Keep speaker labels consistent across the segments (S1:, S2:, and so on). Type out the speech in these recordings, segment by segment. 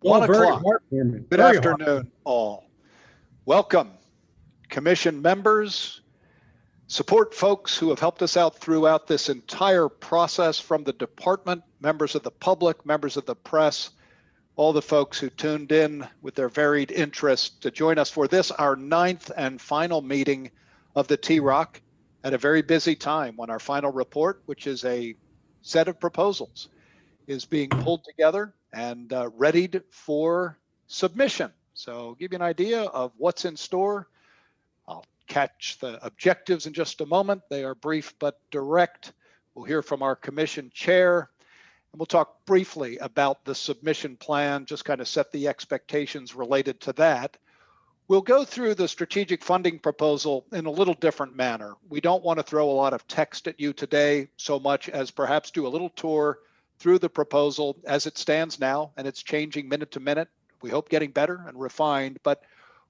S1: 1
S2: very
S1: o'clock.
S2: heartwarming.
S1: Good
S2: Very
S1: afternoon, all. Welcome, commission members, support folks who have helped us out throughout this entire process from the department, members of the public, members of the press, all the folks who tuned in with their varied interests to join us for this, our 9th and final meeting of the TROC at a very busy time when our final report, which is a set of proposals, is being pulled together and readied for submission. So give you an idea of what's in store. I'll catch the objectives in just a moment. They are brief but direct. We'll hear from our commission chair, and we'll talk briefly about the submission plan, just kind of set the expectations related to that. We'll go through the strategic funding proposal in a little different manner. We don't want to throw a lot of text at you today so much as perhaps do a little tour through the proposal as it stands now, and it's changing minute to minute. We hope getting better and refined, but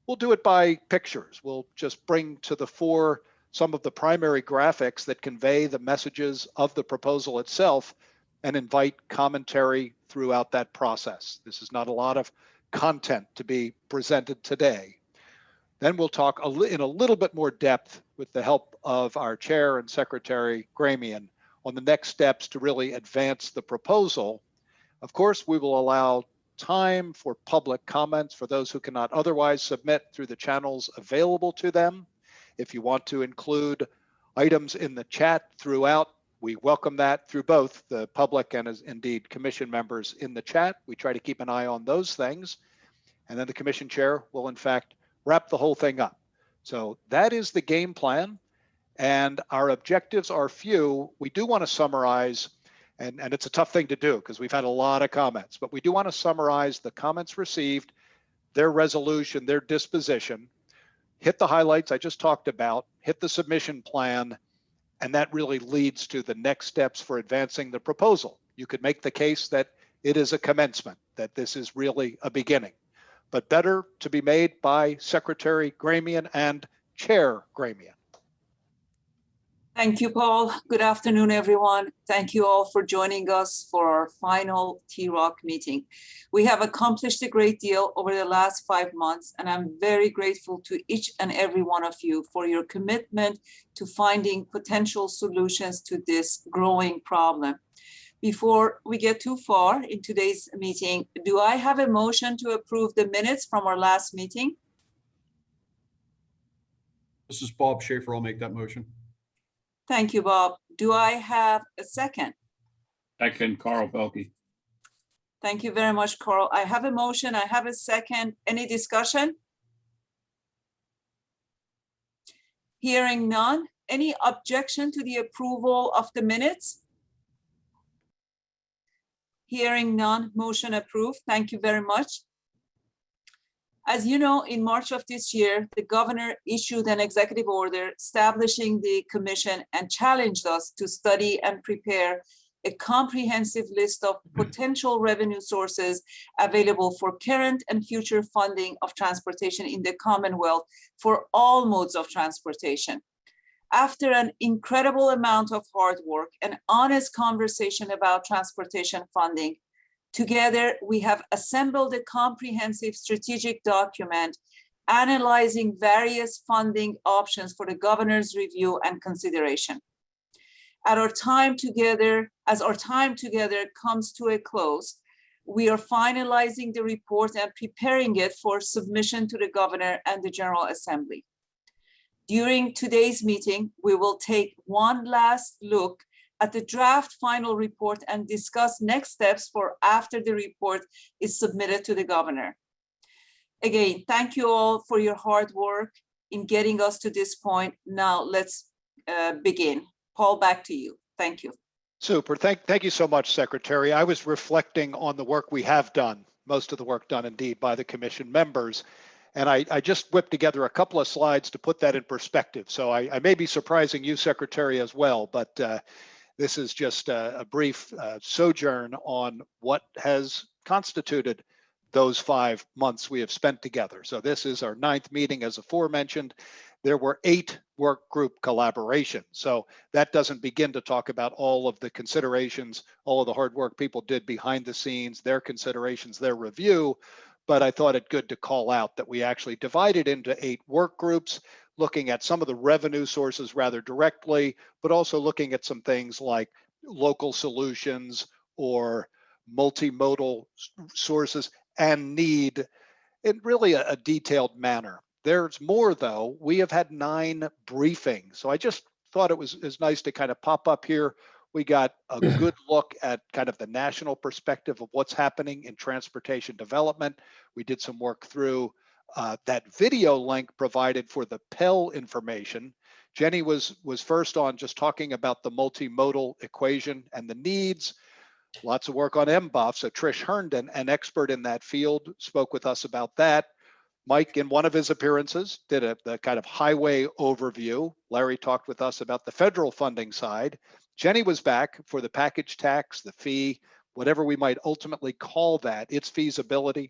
S1: we'll do it by pictures. We'll just bring to the fore some of the primary graphics that convey the messages of the proposal itself and invite commentary throughout that process. This is not a lot of content to be presented today. Then we'll talk in a little bit more depth with the help of our chair and secretary, Gramian, on the next steps to really advance the proposal. Of course, we will allow time for public comments for those who cannot otherwise submit through the channels available to them. If you want to include items in the chat throughout, we welcome that through both the public and as indeed commission members in the chat. We try to keep an eye on those things. And then the commission chair will in fact wrap the whole thing up. So that is the game plan. And our objectives are few. We do want to summarize, and it's a tough thing to do because we've had a lot of comments, but we do want to summarize the comments received, their resolution, their disposition, hit the highlights I just talked about, hit the submission plan, and that really leads to the next steps for advancing the proposal. You could make the case that it is a commencement, that this is really a beginning, but better to be made by Secretary Gramian and Chair Gramian.
S3: Thank you, Paul. Good afternoon, everyone. Thank you all for joining us for our final TROC meeting. We have accomplished a great deal over the last 5 months, and I'm very grateful to each and every one of you for your commitment to finding potential solutions to this growing problem. Before we get too far in today's meeting, do I have a motion to approve the minutes from our last meeting?
S4: This is Bob Schaefer. I'll make that motion.
S3: Thank you, Bob. Do I have a second?
S5: Second, Carl Belkey.
S3: Thank you very much, Carl. I have a motion. I have a second. Any discussion? Hearing none. Any objection to the approval of the minutes? Hearing none, motion approved. Thank you very much. As you know, in March of this year, the governor issued an executive order establishing the commission and challenged us to study and prepare a comprehensive list of potential revenue sources available for current and future funding of transportation in the Commonwealth for all modes of transportation. After an incredible amount of hard work and honest conversation about transportation funding, together, we have assembled a comprehensive strategic document analyzing various funding options for the governor's review and consideration. As our time together comes to a close, we are finalizing the report and preparing it for submission to the governor and the General Assembly. During today's meeting, we will take one last look at the draft final report and discuss next steps for after the report is submitted to the governor. Again, thank you all for your hard work in getting us to this point. Now let's begin. Paul, back to you. Thank you.
S1: Super. Thank you so much, Secretary. I was reflecting on the work we have done, most of the work done indeed by the commission members. And I just whipped together a couple of slides to put that in perspective. So I may be surprising you, Secretary, as well, but this is just a brief sojourn on what has constituted those 5 months we have spent together. So this is our 9th meeting, as aforementioned, There were 8 work group collaborations. So that doesn't begin to talk about all of the considerations, all of the hard work people did behind the scenes, their considerations, their review. But I thought it good to call out that we actually divided into 8 work groups, looking at some of the revenue sources rather directly, but also looking at some things like local solutions or multimodal sources and need in really a detailed manner. There's more though. We have had 9 briefings. So I just thought it was nice to kind of pop up here. We got a good look at kind of the national perspective of what's happening in transportation development. We did some work through that video link provided for the Pell information. Jenny was first on just talking about the multimodal equation and the needs. Lots of work on MBOF. So Trish Herndon, an expert in that field, spoke with us about that. Mike, in one of his appearances, did the kind of highway overview. Larry talked with us about the federal funding side. Jenny was back for the package tax, the fee, whatever we might ultimately call that, its feasibility,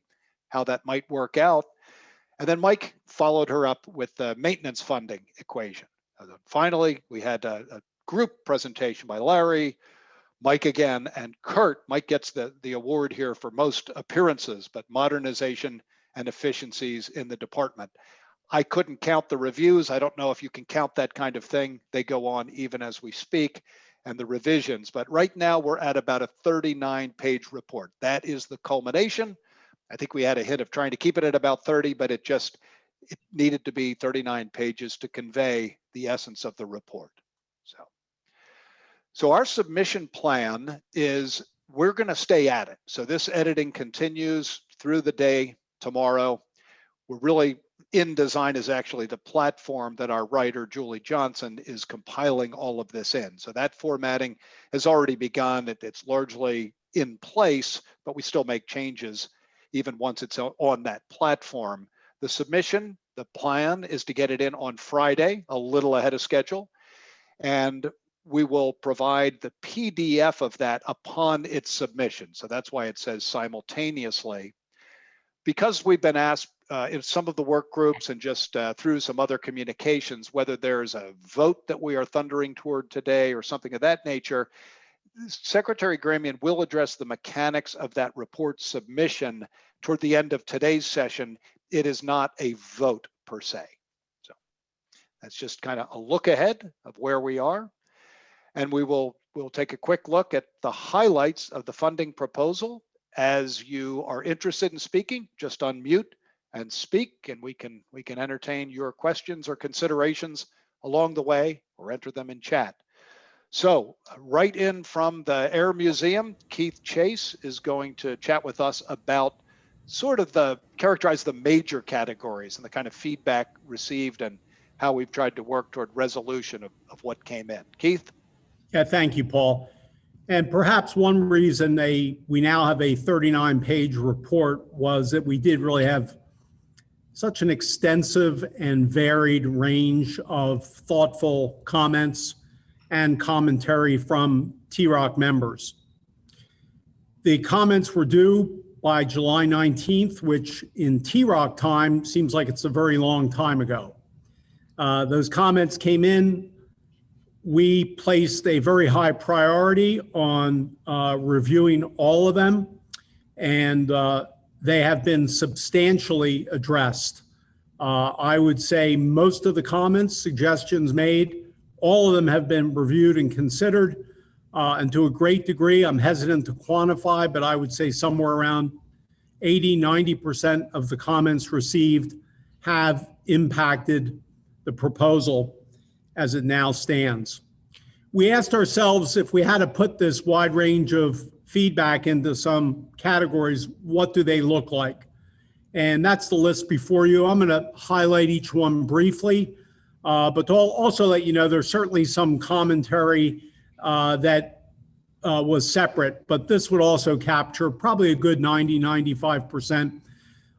S1: how that might work out. And then Mike followed her up with the maintenance funding equation. And then finally, we had a group presentation by Larry, Mike again, and Kurt. Mike gets the award here for most appearances, but modernization and efficiencies in the department. I couldn't count the reviews. I don't know if you can count that kind of thing. They go on even as we speak, and the revisions. But right now we're at about a 39-page report. That is the culmination. I think we had a hit of trying to keep it at about 30, but it needed to be 39 pages to convey the essence of the report. So our submission plan is we're going to stay at it. So this editing continues through the day tomorrow. We're really InDesign is actually the platform that our writer, Julie Johnson, is compiling all of this in. So that formatting has already begun. It's largely in place, but we still make changes even once it's on that platform. The submission, the plan is to get it in on Friday, a little ahead of schedule. And we will provide the PDF of that upon its submission. So that's why it says simultaneously. Because we've been asked in some of the work groups and just through some other communications, whether there's a vote that we are thundering toward today or something of that nature, Secretary Gramian will address the mechanics of that report submission toward the end of today's session. It is not a vote per se. So that's just kind of a look ahead of where we are. And we'll take a quick look at the highlights of the funding proposal. As you are interested in speaking, just unmute and speak, and we can entertain your questions or considerations along the way or enter them in chat. So right in from the Air Museum, Keith Chase is going to chat with us about sort of characterize the major categories and the kind of feedback received and how we've tried to work toward resolution of what came in. Keith?
S2: Yeah, thank you, Paul. And perhaps one reason we now have a 39-page report was that we did really have such an extensive and varied range of thoughtful comments and commentary from TROC members. The comments were due by July 19th, which in TROC time seems like it's a very long time ago. Those comments came in. We placed a very high priority on reviewing all of them, and they have been substantially addressed. I would say most of the comments, suggestions made, all of them have been reviewed and considered, and to a great degree, I'm hesitant to quantify, but I would say somewhere around 80–90% of the comments received have impacted the proposal as it now stands. We asked ourselves if we had to put this wide range of feedback into some categories, what do they look like? And that's the list before you. I'm going to highlight each one briefly, but to also let you know there's certainly some commentary that was separate, but this would also capture probably a good 90–95%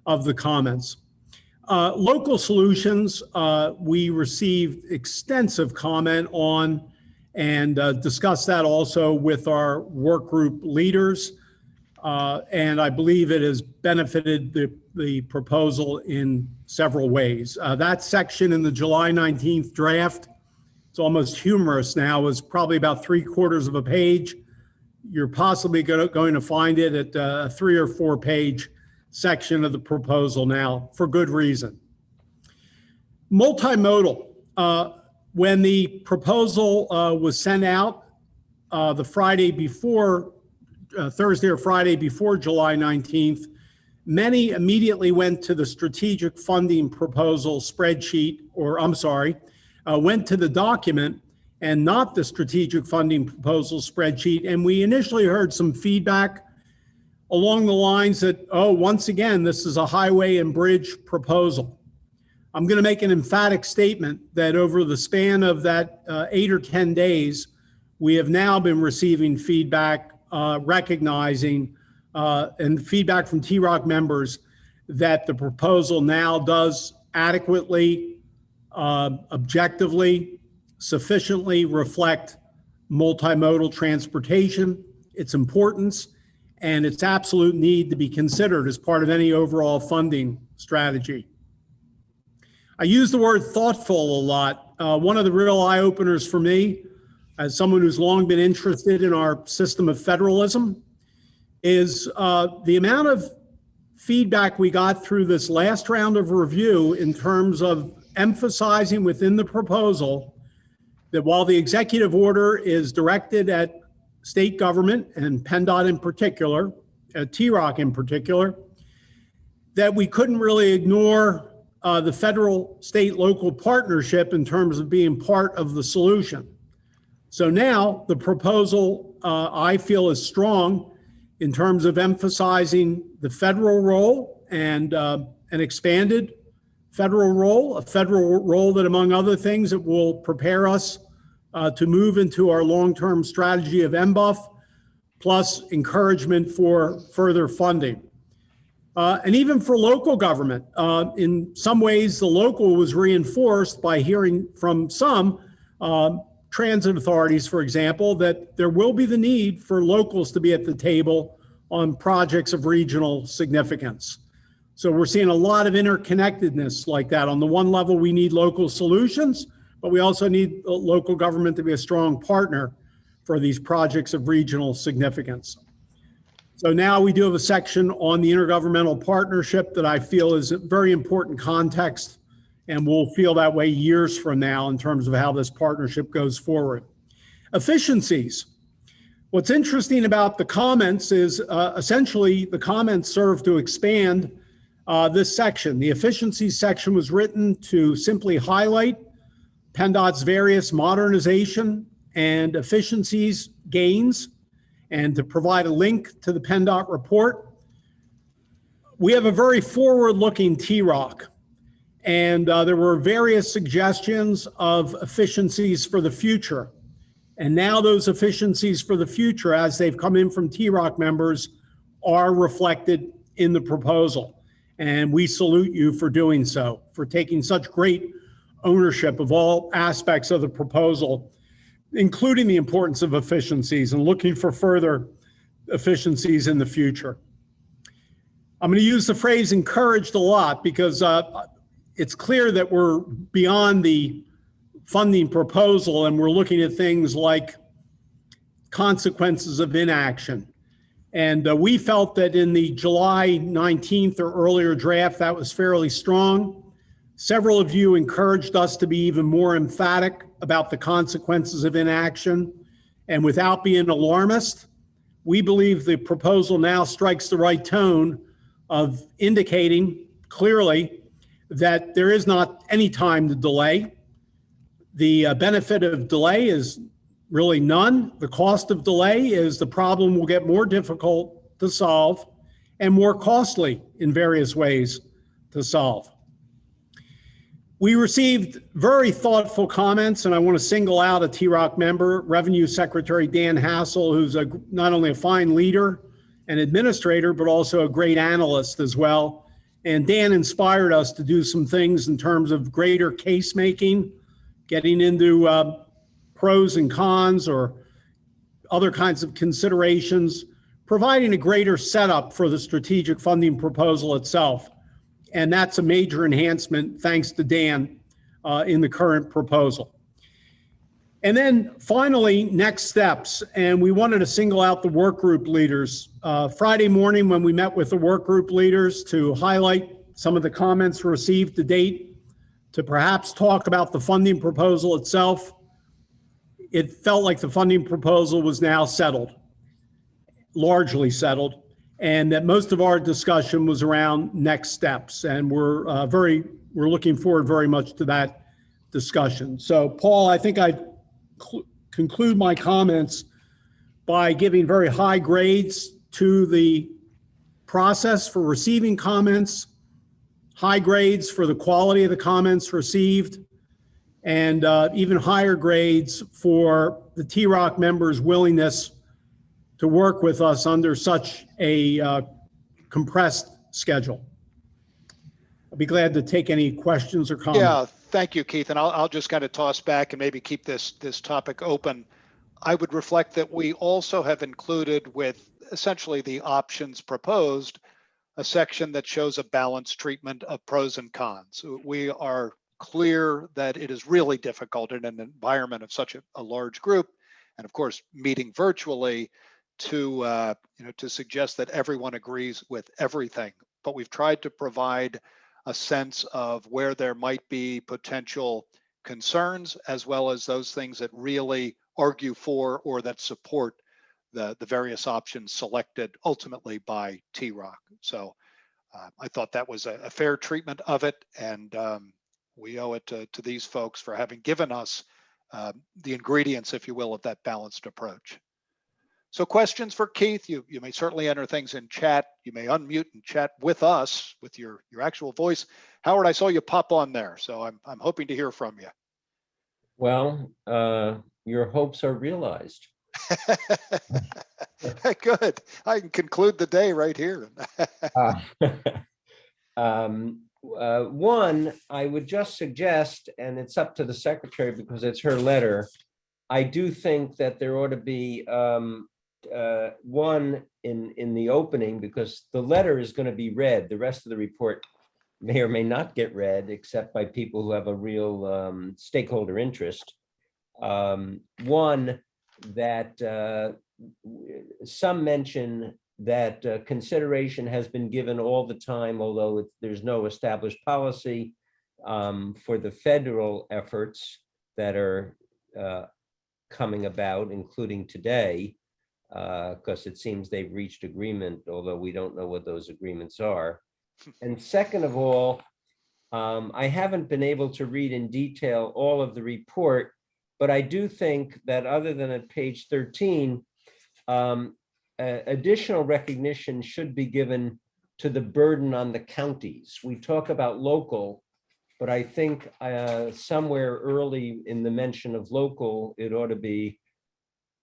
S2: of the comments. Local solutions, we received extensive comment on and discussed that also with our work group leaders. and I believe it has benefited the proposal in several ways. That section in the July 19th draft, it's almost humorous now, is probably about 3/4 of a page. You're possibly going to find it at a 3 or 4 page section of the proposal now, for good reason. Multimodal. When the proposal was sent out the Friday before, Thursday or Friday before July 19th, many immediately went to the strategic funding proposal spreadsheet, or I'm sorry, went to the document and not the strategic funding proposal spreadsheet. And we initially heard some feedback along the lines that, oh, once again, this is a highway and bridge proposal. I'm going to make an emphatic statement that over the span of that 8 or 10 days, we have now been receiving feedback recognizing and feedback from TROC members that the proposal now does adequately, objectively, sufficiently reflect multimodal transportation, its importance, and its absolute need to be considered as part of any overall funding strategy. I use the word thoughtful a lot. One of the real eye-openers for me, as someone who's long been interested in our system of federalism, is the amount of feedback we got through this last round of review in terms of emphasizing within the proposal that while the executive order is directed at state government and PennDOT in particular, TROC in particular, that we couldn't really ignore the federal, state, local partnership in terms of being part of the solution. So now the proposal, I feel, is strong in terms of emphasizing the federal role and an expanded federal role, a federal role that, among other things, it will prepare us to move into our long-term strategy of MBUF, plus encouragement for further funding. And even for local government, in some ways, the local was reinforced by hearing from some transit authorities, for example, that there will be the need for locals to be at the table on projects of regional significance. So we're seeing a lot of interconnectedness like that. On the one level, we need local solutions, but we also need local government to be a strong partner for these projects of regional significance. So now we do have a section on the intergovernmental partnership that I feel is a very important context, and we'll feel that way years from now in terms of how this partnership goes forward. Efficiencies. What's interesting about the comments is essentially the comments serve to expand this section. The efficiencies section was written to simply highlight PennDOT's various modernization and efficiencies gains and to provide a link to the PennDOT report. We have a very forward-looking TROC, and there were various suggestions of efficiencies for the future. And now those efficiencies for the future, as they've come in from TROC members, are reflected in the proposal. And we salute you for doing so, for taking such great ownership of all aspects of the proposal, including the importance of efficiencies and looking for further efficiencies in the future. I'm going to use the phrase encouraged a lot because it's clear that we're beyond the funding proposal and we're looking at things like consequences of inaction. And we felt that in the July 19th or earlier draft, that was fairly strong. Several of you encouraged us to be even more emphatic about the consequences of inaction. And without being alarmist, we believe the proposal now strikes the right tone of indicating clearly that there is not any time to delay. The benefit of delay is really none. The cost of delay is the problem will get more difficult to solve and more costly in various ways to solve. We received very thoughtful comments, and I want to single out a TROC member, Revenue Secretary Dan Hassel, who's not only a fine leader and administrator, but also a great analyst as well. And Dan inspired us to do some things in terms of greater case making, getting into pros and cons or other kinds of considerations, providing a greater setup for the strategic funding proposal itself. And that's a major enhancement, thanks to Dan, in the current proposal. And then finally, next steps. And we wanted to single out the work group leaders. Friday morning, when we met with the work group leaders to highlight some of the comments received to date, to perhaps talk about the funding proposal itself, it felt like the funding proposal was now settled, largely settled, and that most of our discussion was around next steps. And we're looking forward very much to that discussion. So Paul, I think I'd conclude my comments by giving very high grades to the process for receiving comments, high grades for the quality of the comments received, and even higher grades for the TROC members' willingness to work with us under such a compressed schedule. I'll be glad to take any questions or comments.
S1: Yeah, thank you, Keith. And I'll just kind of toss back and maybe keep this topic open. I would reflect that we also have included, with essentially the options proposed, a section that shows a balanced treatment of pros and cons. We are clear that it is really difficult in an environment of such a large group, and of course, meeting virtually, to suggest that everyone agrees with everything. But we've tried to provide a sense of where there might be potential concerns, as well as those things that really argue for or that support the various options selected ultimately by TROC. So I thought that was a fair treatment of it, and we owe it to these folks for having given us the ingredients, if you will, of that balanced approach. So questions for Keith? You may certainly enter things in chat. You may unmute and chat with us with your actual voice. Howard, I saw you pop on there, so I'm hoping to hear from you.
S6: Well, your hopes are realized.
S1: Good. I can conclude the day right here.
S6: One, I would just suggest, and it's up to the secretary because it's her letter, I do think that there ought to be one in the opening, because the letter is going to be read. The rest of the report may or may not get read, except by people who have a real stakeholder interest. One, that some mention that consideration has been given all the time, although there's no established policy for the federal efforts that are coming about, including today, because it seems they've reached agreement, although we don't know what those agreements are. And second of all, I haven't been able to read in detail all of the report, but I do think that other than at page 13, additional recognition should be given to the burden on the counties. We talk about local, but I think somewhere early in the mention of local, it ought to be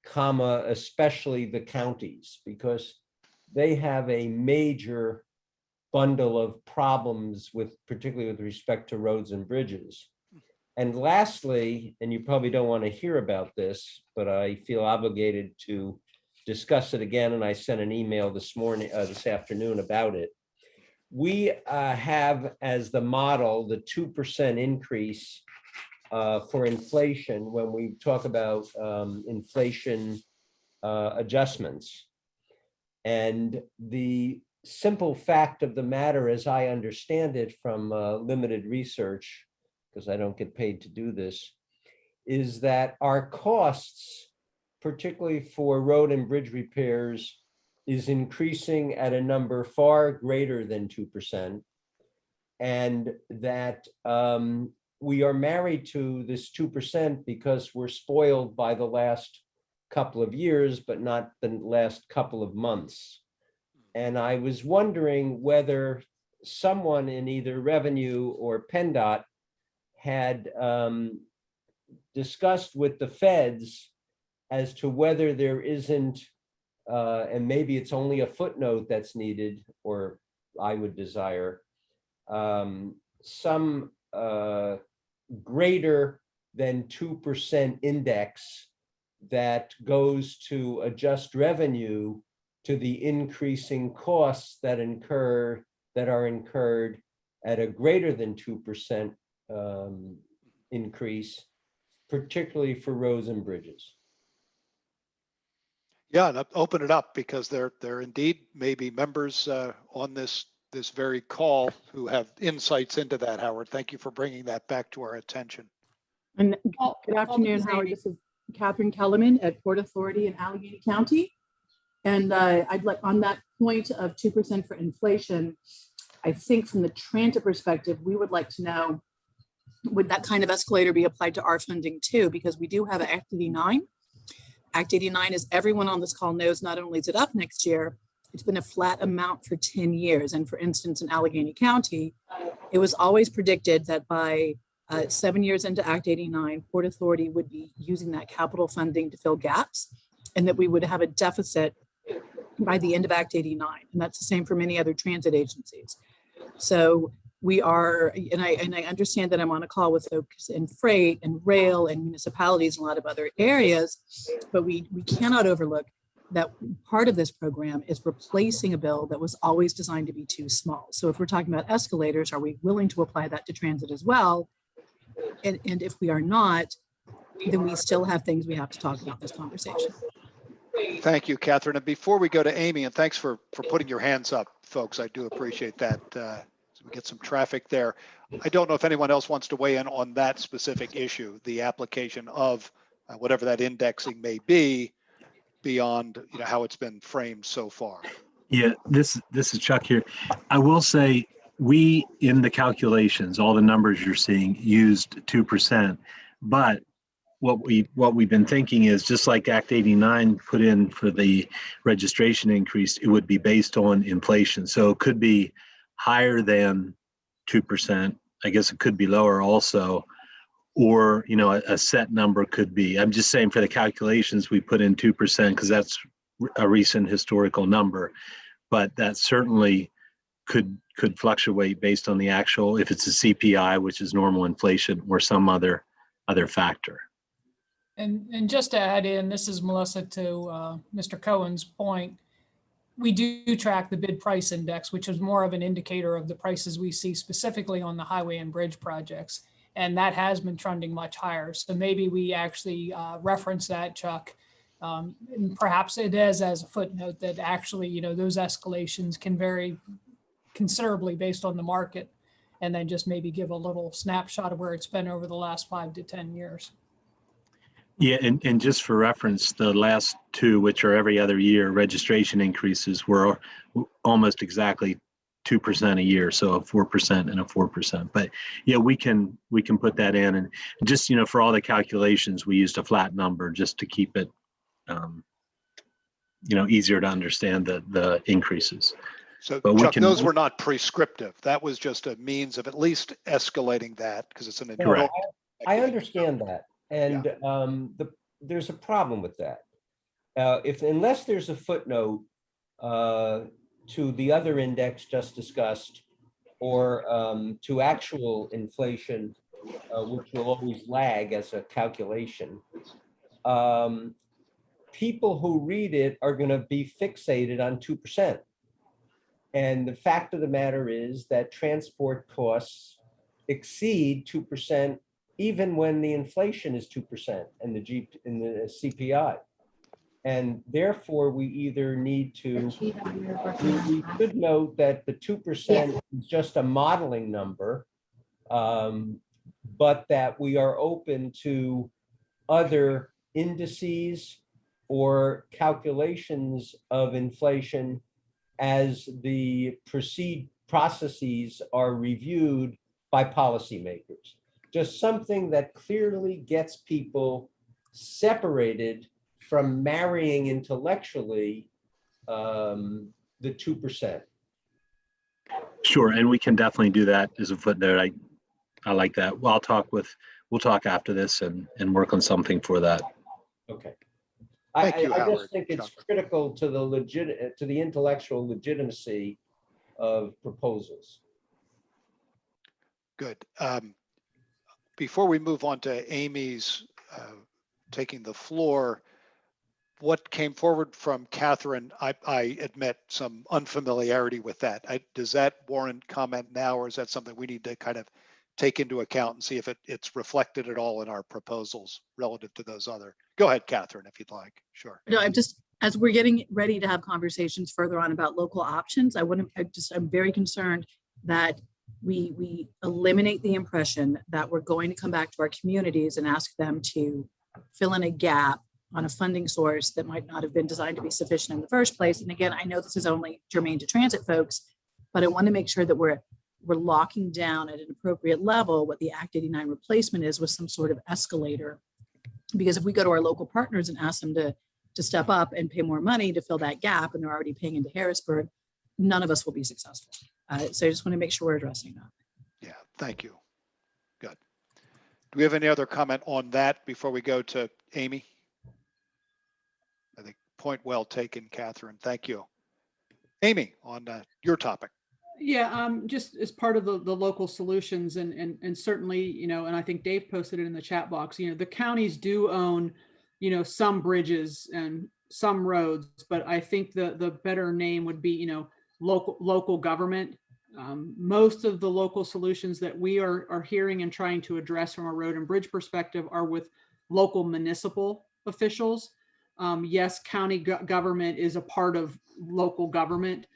S6: comma, especially the counties, because they have a major bundle of problems particularly with respect to roads and bridges. And lastly, and you probably don't want to hear about this, but I feel obligated to discuss it again, and I sent an email this afternoon about it. We have as the model the 2% increase for inflation when we talk about inflation adjustments. And the simple fact of the matter, as I understand it from limited research, because I don't get paid to do this, is that our costs, particularly for road and bridge repairs, is increasing at a number far greater than 2%. And that we are married to this 2% because we're spoiled by the last couple of years, but not the last couple of months. And I was wondering whether someone in either Revenue or PennDOT had discussed with the feds as to whether there isn't, and maybe it's only a footnote that's needed, or I would desire, some greater than 2% index that goes to adjust revenue to the increasing costs that are incurred at a greater than 2% increase, particularly for roads and bridges.
S1: Yeah, and open it up because there indeed may be members on this very call who have insights into that, Howard. Thank you for bringing that back to our attention.
S7: And
S3: Paul,
S7: good
S3: Paul,
S7: afternoon,
S3: this is
S7: Howard.
S3: Amy.
S7: This is Catherine Kellerman at Port Authority in Allegheny County. And I'd like, on that point of 2% for inflation, I think from the transit perspective, we would like to know, would that kind of escalator be applied to our funding too? Because we do have Act 89. Act 89, as everyone on this call knows, not only is it up next year, it's been a flat amount for 10 years. And for instance, in Allegheny County, it was always predicted that by 7 years into Act 89, Port Authority would be using that capital funding to fill gaps, and that we would have a deficit by the end of Act 89. And that's the same for many other transit agencies. So we are, and I understand that I'm on a call with folks in freight and rail and municipalities and a lot of other areas, but we cannot overlook that part of this program is replacing a bill that was always designed to be too small. So if we're talking about escalators, are we willing to apply that to transit as well? And if we are not, then we still have things we have to talk about this conversation.
S1: Thank you, Catherine. And before we go to Amy, and thanks for putting your hands up, folks, I do appreciate that. So we get some traffic there. I don't know if anyone else wants to weigh in on that specific issue, the application of whatever that indexing may be beyond, how it's been framed so far.
S8: Yeah, this is Chuck here. I will say we, in the calculations, all the numbers you're seeing used 2%, but what we've been thinking is just like Act 89 put in for the registration increase, it would be based on inflation. So it could be higher than 2%. I guess it could be lower also, or a set number could be. I'm just saying for the calculations we put in 2% because that's a recent historical number, but that certainly could fluctuate based on the actual, if it's a CPI, which is normal inflation, or some other factor.
S9: And just to add in, this is Melissa, to Mr. Cohen's point, we do track the bid price index, which is more of an indicator of the prices we see specifically on the highway and bridge projects. And that has been trending much higher. So maybe we actually reference that, Chuck. And perhaps it is as a footnote that actually, those escalations can vary considerably based on the market, and then just maybe give a little snapshot of where it's been over the last 5 to 10 years.
S8: Yeah, and just for reference, the last two, which are every other year, registration increases were almost exactly 2% a year, so a 4% and a 4%. But yeah, we can put that in, and just for all the calculations, we used a flat number just to keep it easier to understand the increases.
S1: So
S8: but
S1: Chuck, those were not prescriptive. That was just a means of at least escalating that because it's an internal.
S6: I understand that. And there's a problem with that. Unless there's a footnote to the other index just discussed, or to actual inflation, which will always lag as a calculation, people who read it are going to be fixated on 2%. And the fact of the matter is that transport costs exceed 2%, even when the inflation is 2% and the CPI. And therefore, we either need to, we should note that the 2% is just a modeling number, but that we are open to other indices or calculations of inflation as the processes are reviewed by policymakers. Just something that clearly gets people separated from marrying intellectually the 2%.
S8: Sure, and we can definitely do that as a footnote. I like that. Well, we'll talk after this and work on something for that.
S6: Okay.
S1: Thank you,
S6: I
S1: Howard.
S6: just think it's critical to the intellectual legitimacy of proposals.
S1: Good. Before we move on to Amy's taking the floor, what came forward from Catherine, I admit some unfamiliarity with that. Does that warrant comment now, or is that something we need to kind of take into account and see if it's reflected at all in our proposals relative to those other? Go ahead, Catherine, if you'd like. Sure.
S7: No, I'm just, as we're getting ready to have conversations further on about local options, I'm very concerned that we eliminate the impression that we're going to come back to our communities and ask them to fill in a gap on a funding source that might not have been designed to be sufficient in the first place. And again, I know this is only germane to transit folks, but I want to make sure that we're locking down at an appropriate level what the Act 89 replacement is with some sort of escalator. Because if we go to our local partners and ask them to step up and pay more money to fill that gap, and they're already paying into Harrisburg, none of us will be successful. So I just want to make sure we're addressing that.
S1: Yeah, thank you. Good. Do we have any other comment on that before we go to Amy? I think point well taken, Catherine. Thank you. Amy, on your topic.
S10: Yeah, just as part of the local solutions and certainly, you know, and I think Dave posted it in the chat box, you know, the counties do own, you know, some bridges and some roads, but I think the better name would be, you know, local government. Most of the local solutions that we are hearing and trying to address from a road and bridge perspective are with local municipal officials. Yes, county government is a part of local government.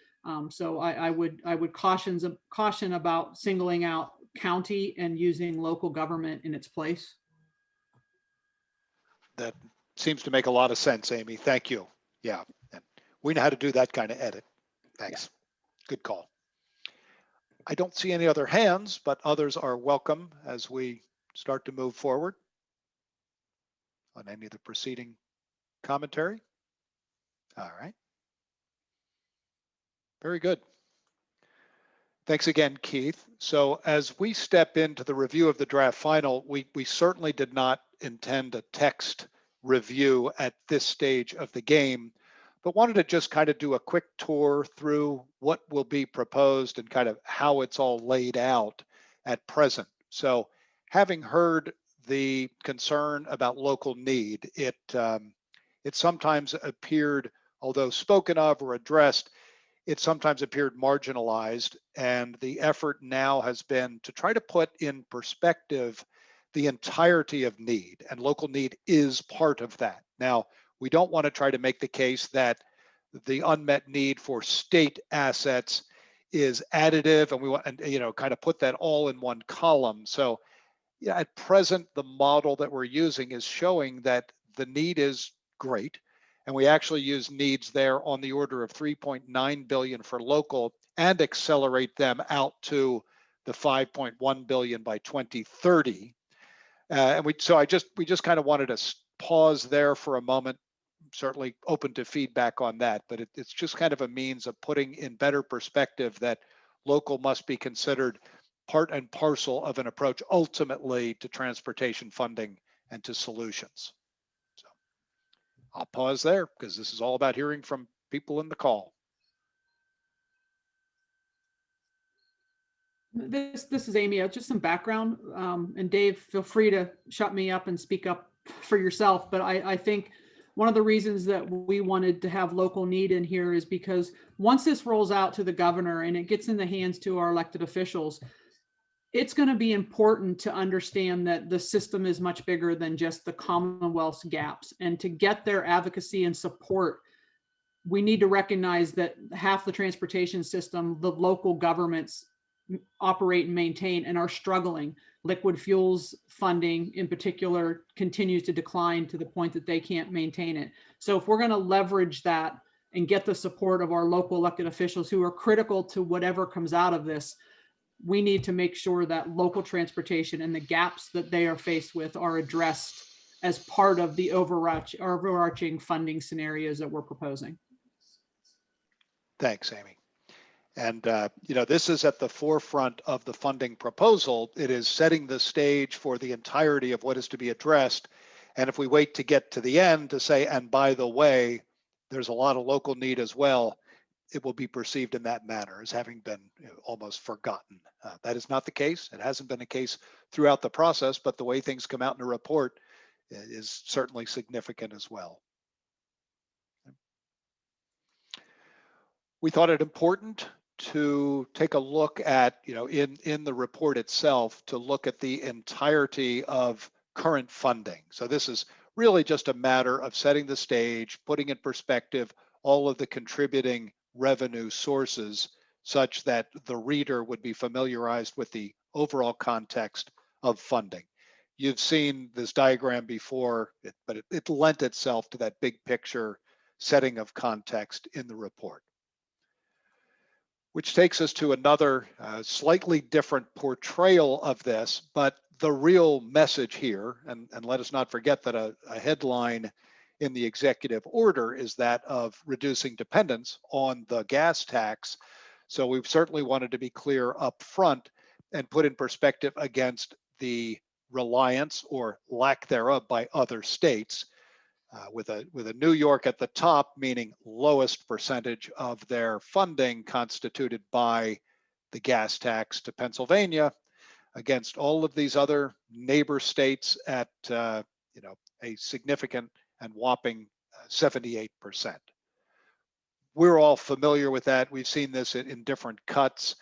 S10: So I would caution about singling out county and using local government in its place.
S1: That seems to make a lot of sense, Amy. Thank you. Yeah, and we know how to do that kind of edit. Thanks. Good call. I don't see any other hands, but others are welcome as we start to move forward on any of the preceding commentary. All right. Very good. Thanks again, Keith. So as we step into the review of the draft final, we certainly did not intend a text review at this stage of the game, but wanted to just kind of do a quick tour through what will be proposed and kind of how it's all laid out at present. So having heard the concern about local need, it sometimes appeared, although spoken of or addressed, it sometimes appeared marginalized, and the effort now has been to try to put in perspective the entirety of need, and local need is part of that. Now, we don't want to try to make the case that the unmet need for state assets is additive, and we want, and you know, kind of put that all in one column. So, yeah, at present, the model that we're using is showing that the need is great. And we actually use needs there on the order of 3.9 billion for local and accelerate them out to the 5.1 billion by 2030. And we just kind of wanted to pause there for a moment, certainly open to feedback on that, but it's just kind of a means of putting in better perspective that local must be considered part and parcel of an approach ultimately to transportation funding and to solutions. I'll pause there because this is all about hearing from people in the call.
S10: This is Amy. Just some background, and Dave, feel free to shut me up and speak up for yourself. But I think one of the reasons that we wanted to have local need in here is because once this rolls out to the governor and it gets in the hands to our elected officials, it's going to be important to understand that the system is much bigger than just the Commonwealth's gaps. And to get their advocacy and support, we need to recognize that half the transportation system, the local governments operate and maintain and are struggling. Liquid fuels funding in particular continues to decline to the point that they can't maintain it. So if we're going to leverage that and get the support of our local elected officials who are critical to whatever comes out of this, we need to make sure that local transportation and the gaps that they are faced with are addressed as part of the overarching funding scenarios that we're proposing.
S1: Thanks, Amy. And, you know, this is at the forefront of the funding proposal. It is setting the stage for the entirety of what is to be addressed. And if we wait to get to the end to say, and by the way, there's a lot of local need as well, it will be perceived in that manner as having been almost forgotten. That is not the case. It hasn't been the case throughout the process, but the way things come out in a report is certainly significant as well. We thought it important to take a look at, in the report itself, to look at the entirety of current funding. So this is really just a matter of setting the stage, putting in perspective all of the contributing revenue sources such that the reader would be familiarized with the overall context of funding. You've seen this diagram before, but it lent itself to that big picture setting of context in the report. Which takes us to another slightly different portrayal of this, but the real message here, and let us not forget that a headline in the executive order is that of reducing dependence on the gas tax. So we've certainly wanted to be clear up front and put in perspective against the reliance or lack thereof by other states. With a New York at the top, meaning lowest percentage of their funding constituted by the gas tax to Pennsylvania, against all of these other neighbor states at a significant and whopping 78%. We're all familiar with that. We've seen this in different cuts.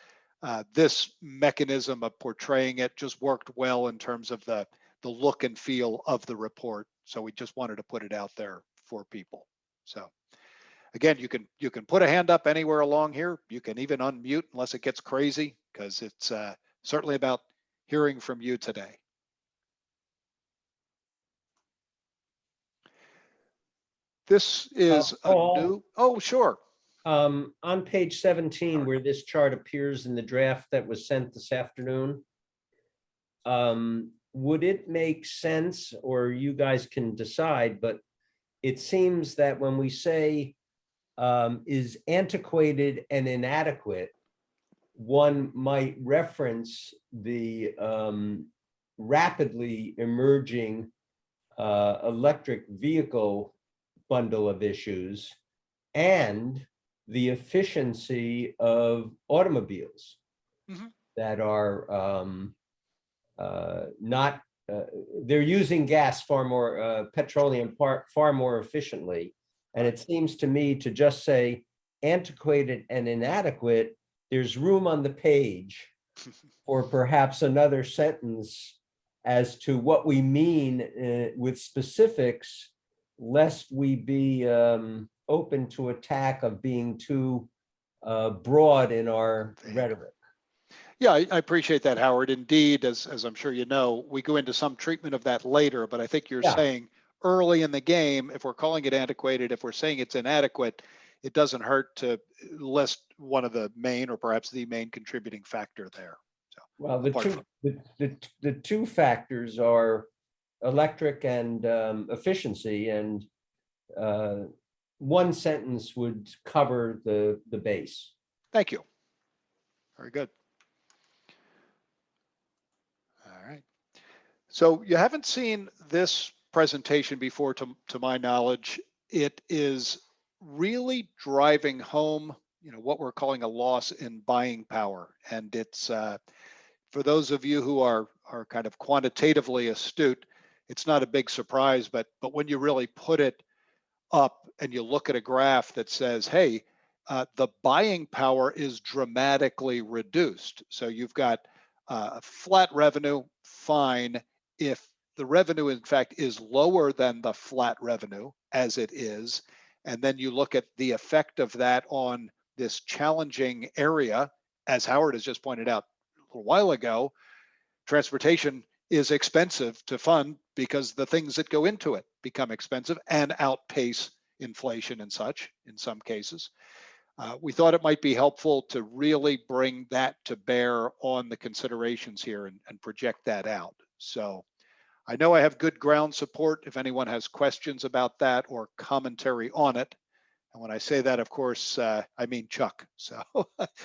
S1: This mechanism of portraying it just worked well in terms of the look and feel of the report. So we just wanted to put it out there for people. So again, you can put a hand up anywhere along here. You can even unmute unless it gets crazy, because it's certainly about hearing from you today. This is a new, oh, sure.
S6: On page 17, where this chart appears in the draft that was sent this afternoon, would it make sense, or you guys can decide, but it seems that when we say is antiquated and inadequate, one might reference the rapidly emerging electric vehicle bundle of issues and the efficiency of automobiles that are not, they're using gas far more, petroleum far more efficiently. And it seems to me to just say antiquated and inadequate, there's room on the page for perhaps another sentence as to what we mean with specifics, lest we be open to attack of being too broad in our rhetoric.
S1: Yeah, I appreciate that, Howard. Indeed, as I'm sure you know, we go into some treatment of that later, but I think you're saying early in the game, if we're calling it antiquated, if we're saying it's inadequate, it doesn't hurt to list one of the main or perhaps the main contributing factor there. So,
S6: well, the two factors are electric and efficiency, and one sentence would cover the base.
S1: Thank you. Very good. All right. So you haven't seen this presentation before, to my knowledge. It is really driving home, what we're calling a loss in buying power. And it's, for those of you who are kind of quantitatively astute, it's not a big surprise, but when you really put it up and you look at a graph that says, hey, the buying power is dramatically reduced. So you've got a flat revenue, fine. If the revenue, in fact, is lower than the flat revenue as it is, and then you look at the effect of that on this challenging area, as Howard has just pointed out a little while ago, transportation is expensive to fund because the things that go into it become expensive and outpace inflation and such in some cases. We thought it might be helpful to really bring that to bear on the considerations here and project that out. So I know I have good ground support if anyone has questions about that or commentary on it. And when I say that, of course, I mean Chuck. So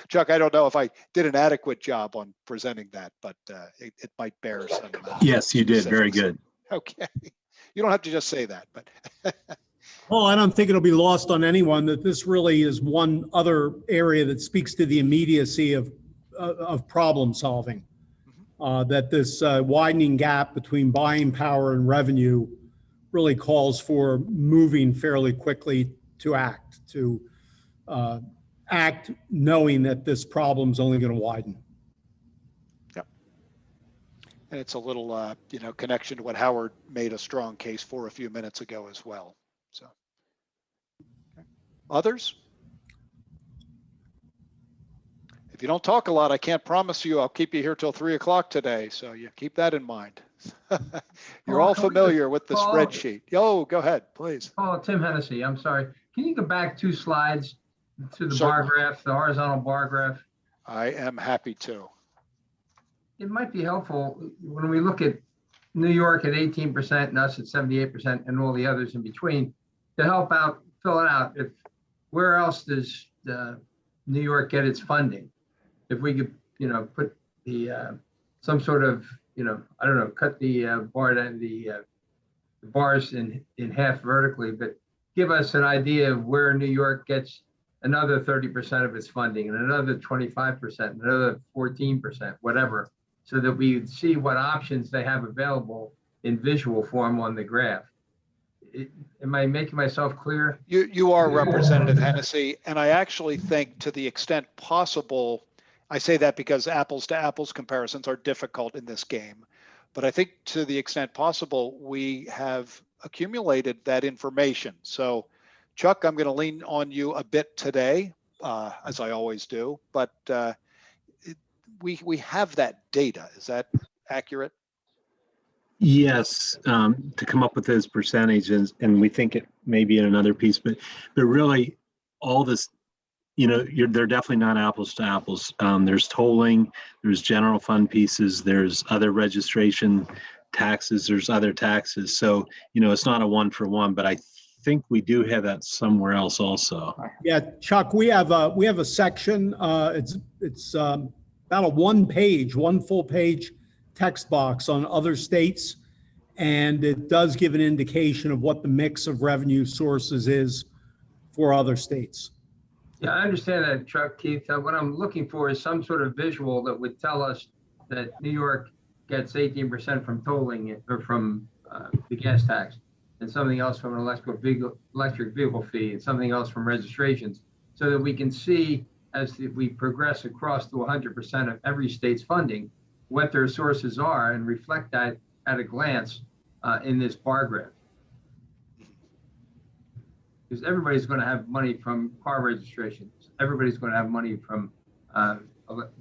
S1: Chuck, I don't know if I did an adequate job on presenting that, but it might bear some.
S8: Yes, you did. Very good.
S1: Okay. You don't have to just say that, but.
S2: Well, I don't think it'll be lost on anyone that this really is one other area that speaks to the immediacy of problem solving. That this widening gap between buying power and revenue really calls for moving fairly quickly to act, to act knowing that this problem's only going to widen.
S1: And it's a little, connection to what Howard made a strong case for a few minutes ago as well. So, okay. Others? If you don't talk a lot, I can't promise you I'll keep you here till 3 o'clock today. So you keep that in mind. You're all familiar with the spreadsheet. Yo, go ahead, please.
S11: Oh, Tim Hennessy, I'm sorry. Can you go back 2 slides to the bar
S1: Certainly.
S11: graph, the horizontal bar graph?
S1: I am happy to.
S11: It might be helpful when we look at New York at 18% and us at 78% and all the others in between to help out, fill it out. If where else does New York get its funding? If we could, put the some sort of, I don't know, cut the bar and the bars in half vertically, but give us an idea of where New York gets another 30% of its funding and another 25%, another 14%, whatever, so that we see what options they have available in visual form on the graph. Am I making myself clear?
S1: You are Representative Hennessy, and I actually think to the extent possible, I say that because apples to apples comparisons are difficult in this game, but I think to the extent possible, we have accumulated that information. So Chuck, I'm going to lean on you a bit today, as I always do, but we have that data. Is that accurate?
S8: Yes, to come up with those percentages, and we think it may be in another piece, but really all this, they're definitely not apples to apples. There's tolling, there's general fund pieces, there's other registration taxes, there's other taxes. So, it's not a 1-for-1, but I think we do have that somewhere else also.
S2: Yeah, Chuck, we have a section. It's about a one full page text box on other states, and it does give an indication of what the mix of revenue sources is for other states.
S11: Yeah, I understand that, Chuck, Keith. What I'm looking for is some sort of visual that would tell us that New York gets 18% from tolling or from the gas tax, and something else from an electric vehicle fee, and something else from registrations, so that we can see as we progress across to 100% of every state's funding, what their sources are, and reflect that at a glance in this bar graph. Because everybody's going to have money from car registrations. Everybody's going to have money from,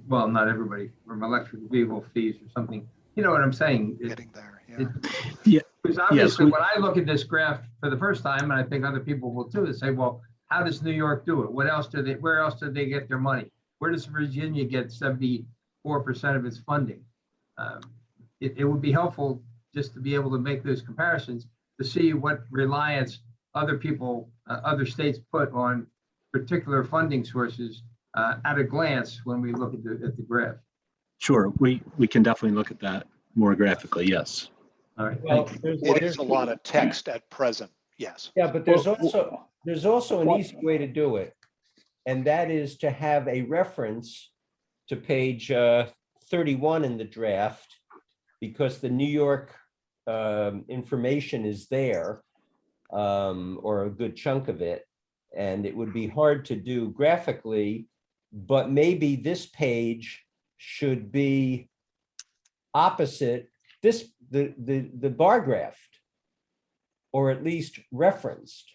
S11: well, not everybody, from electric vehicle fees or something. You know what I'm saying?
S1: Getting there,
S8: yeah.
S11: Because obviously, when I look at this graph for the first time, and I think other people will too, they say, well, how does New York do it? Where else do they get their money? Where does Virginia get 74% of its funding? It would be helpful just to be able to make those comparisons to see what reliance other people, other states put on particular funding sources at a glance when we look at the graph.
S8: Sure, we can definitely look at that more graphically, yes.
S11: All right.
S6: Well,
S1: It is a lot of text at present, yes.
S6: Yeah, but there's also an easy way to do it. And that is to have a reference to page 31 in the draft, because the New York information is there, or a good chunk of it. And it would be hard to do graphically, but maybe this page should be opposite the bar graph, or at least referenced.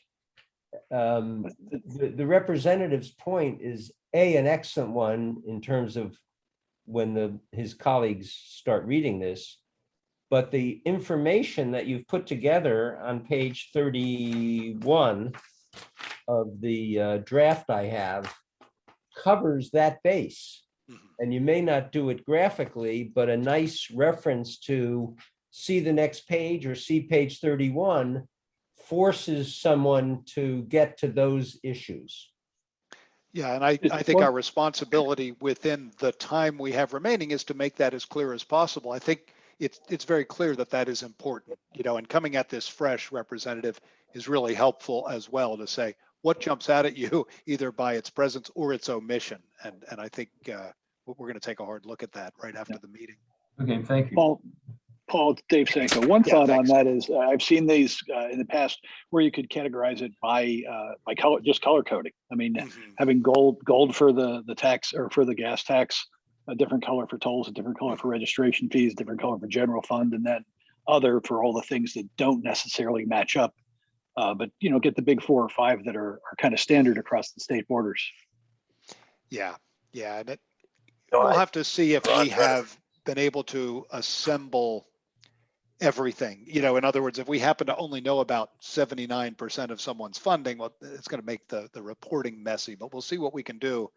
S6: The representative's point is an excellent one in terms of when his colleagues start reading this, but the information that you've put together on page 31 of the draft I have covers that base. And you may not do it graphically, but a nice reference to see the next page or see page 31 forces someone to get to those issues.
S1: Yeah, and I think our responsibility within the time we have remaining is to make that as clear as possible. I think it's very clear that is important, and coming at this fresh, Representative, is really helpful as well to say what jumps out at you either by its presence or its omission. And I think we're going to take a hard look at that right after the meeting.
S11: Okay, thank you.
S5: Paul,
S12: Paul, it's Dave Sanko. One
S1: Yeah,
S12: thought on
S1: thanks.
S12: that is I've seen these in the past where you could categorize it by color, just color coding. I mean,
S1: Mhm.
S12: having gold for the tax or for the gas tax, a different color for tolls, a different color for registration fees, different color for general fund, and then other for all the things that don't necessarily match up. But get the big 4 or 5 that are kind of standard across the state borders.
S1: Yeah, yeah, and
S13: No,
S1: we'll
S13: I-
S1: have to see if
S13: Ron,
S1: we
S13: try to-
S1: have been able to assemble everything. In other words, if we happen to only know about 79% of someone's funding, well, it's going to make the reporting messy, but we'll see what we can do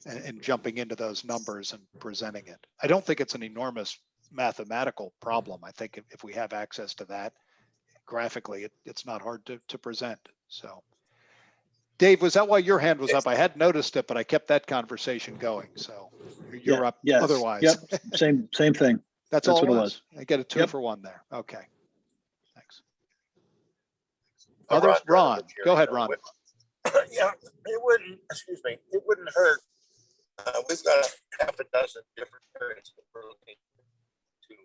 S1: and jumping into those numbers and presenting it. I don't think it's an enormous mathematical problem. I think if we have access to that graphically, it's not hard to present. So Dave, was that why your hand was up? I had noticed it, but I kept that conversation going. So you're up
S12: Yes.
S1: otherwise.
S12: Yep. Same thing.
S1: That's all
S12: what
S1: it was. I get a 2
S12: Yep.
S1: for 1 there. Okay. Thanks.
S13: So
S1: Others,
S13: Ron,
S1: Ron, go ahead, Ron.
S13: Yeah, it wouldn't hurt. We've got a half a dozen different areas that we're looking to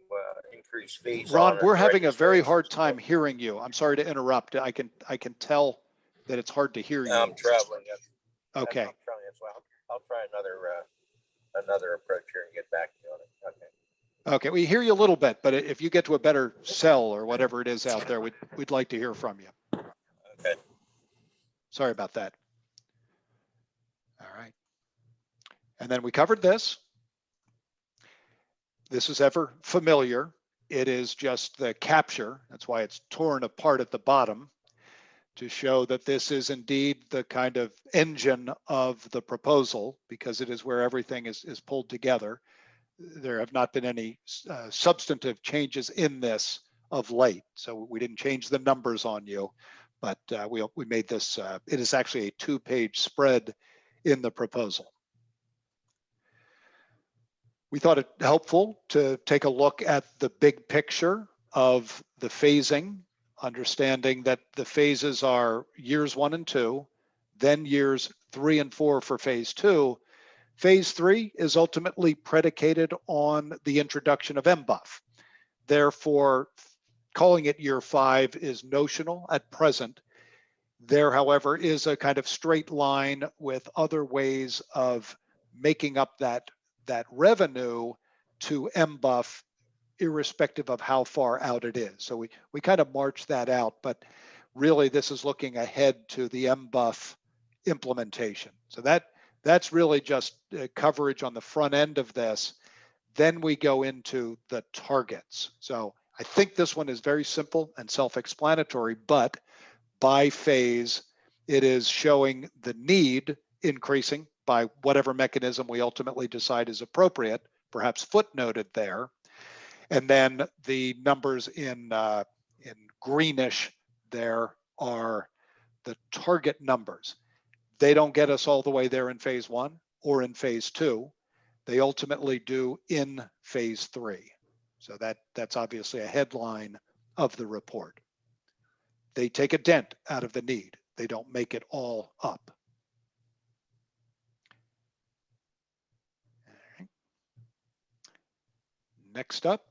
S13: increase fees.
S1: Ron,
S13: on
S1: we're
S13: and
S1: having a very
S13: registrations.
S1: hard time hearing you. I'm sorry to interrupt. I can tell that it's hard to hear you.
S13: I'm traveling.
S1: Okay.
S13: I'm trying as well. I'll try another approach here and get back to you on it. Okay.
S1: Okay, we hear you a little bit, but if you get to a better cell or whatever it is out there, we'd like to hear from you.
S13: Okay.
S1: Sorry about that. All right. And then we covered this. This is ever familiar. It is just the capture. That's why it's torn apart at the bottom to show that this is indeed the kind of engine of the proposal, because it is where everything is pulled together. There have not been any substantive changes in this of late. So we didn't change the numbers on you, but we made this, it is actually a 2-page spread in the proposal. We thought it helpful to take a look at the big picture of the phasing, understanding that the phases are years 1 and 2, then years 3 and 4 for phase 2. Phase 3 is ultimately predicated on the introduction of MBUF. Therefore, calling it year 5 is notional at present. There, however, is a kind of straight line with other ways of making up that revenue to MBUF, irrespective of how far out it is. So we kind of march that out, but really this is looking ahead to the MBUF implementation. So that's really just coverage on the front end of this. Then we go into the targets. So I think this one is very simple and self-explanatory, but by phase, it is showing the need increasing by whatever mechanism we ultimately decide is appropriate, perhaps footnoted there. And then the numbers in greenish there are the target numbers. They don't get us all the way there in phase 1 or in phase 2. They ultimately do in phase 3. So that's obviously a headline of the report. They take a dent out of the need. They don't make it all up. All right. Next up,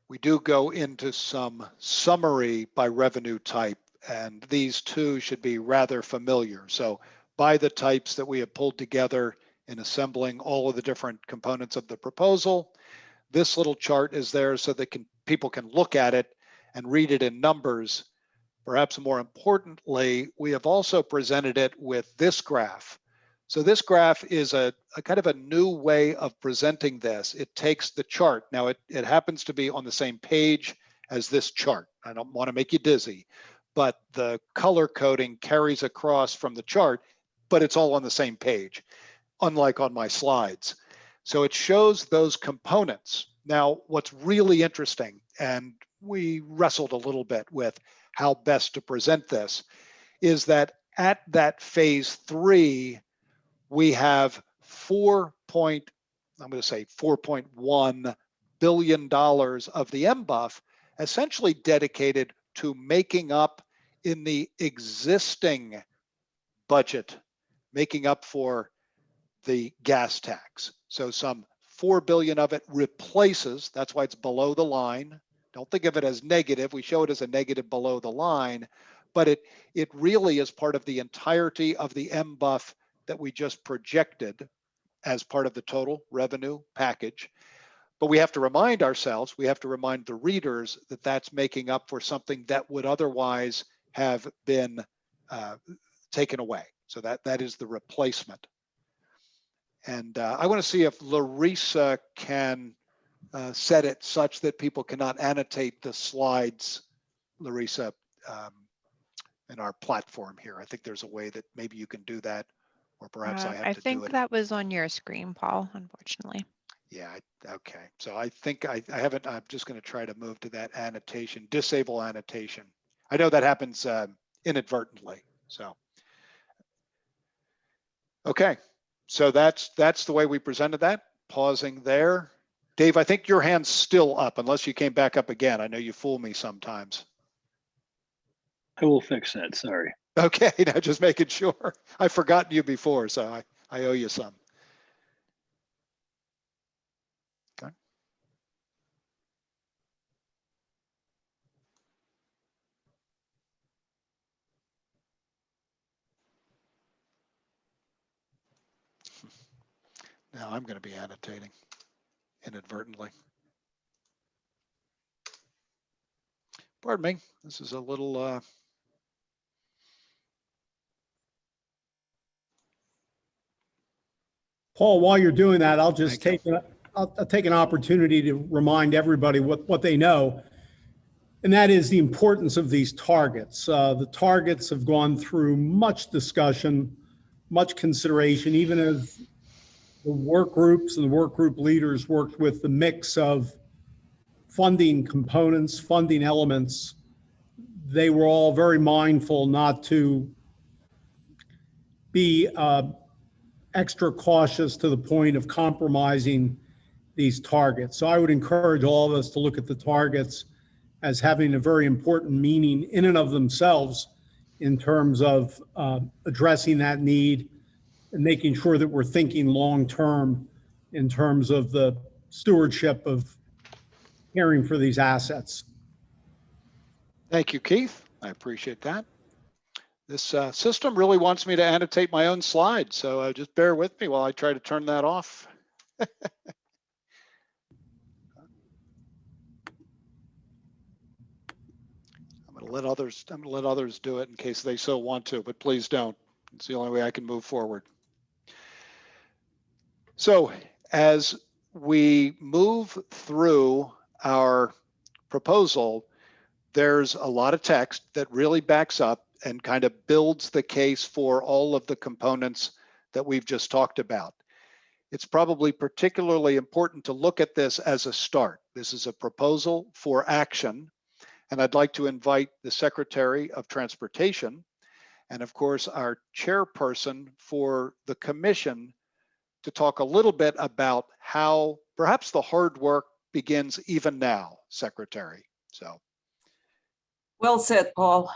S1: we do go into some summary by revenue type, and these two should be rather familiar. So by the types that we have pulled together in assembling all of the different components of the proposal, this little chart is there so that people can look at it and read it in numbers. Perhaps more importantly, we have also presented it with this graph. So this graph is a kind of a new way of presenting this. It takes the chart. Now it happens to be on the same page as this chart. I don't want to make you dizzy, but the color coding carries across from the chart, but it's all on the same page, unlike on my slides. So it shows those components. Now, what's really interesting, and we wrestled a little bit with how best to present this, is that at that phase 3, we have $4.1 billion of the MBUF essentially dedicated to making up in the existing budget, making up for the gas tax. So some $4 billion of it replaces. That's why it's below the line. Don't think of it as negative. We show it as a negative below the line, but it really is part of the entirety of the MBUF that we just projected as part of the total revenue package. But we have to remind ourselves, we have to remind the readers that that's making up for something that would otherwise have been taken away. So that is the replacement. And I want to see if Larissa can set it such that people cannot annotate the slides, Larissa, in our platform here. I think there's a way that maybe you can do that, or perhaps I have to do it.
S14: I think that was on your screen, Paul, unfortunately.
S1: Yeah, okay. So I think I haven't, I'm just going to try to move to that annotation, disable annotation. I know that happens inadvertently, so. Okay, so that's the way we presented that. Pausing there. Dave, I think your hand's still up unless you came back up again. I know you fool me sometimes.
S12: I will fix that, sorry.
S1: Okay, now just making sure. I've forgotten you before, so I owe you some. Okay. Now I'm going to be annotating inadvertently. Pardon me, this is a little
S2: Paul, while you're doing that, I'll just
S1: Thank
S2: I'll take an opportunity to remind everybody what they know, and that is the importance of these targets. The targets have gone through much discussion, much consideration, even as the work groups and the work group leaders worked with the mix of funding components, funding elements. They were all very mindful not to be extra cautious to the point of compromising these targets. So I would encourage all of us to look at the targets as having a very important meaning in and of themselves in terms of addressing that need and making sure that we're thinking long-term in terms of the stewardship of caring for these assets.
S1: Thank you, Keith. I appreciate that. This system really wants me to annotate my own slides, so just bear with me while I try to turn that off. I'm going to let others do it in case they so want to, but please don't. It's the only way I can move forward. So as we move through our proposal, there's a lot of text that really backs up and kind of builds the case for all of the components that we've just talked about. It's probably particularly important to look at this as a start. This is a proposal for action, and I'd like to invite the Secretary of Transportation and of course our chairperson for the commission to talk a little bit about how perhaps the hard work begins even now, Secretary. So.
S3: Well said, Paul.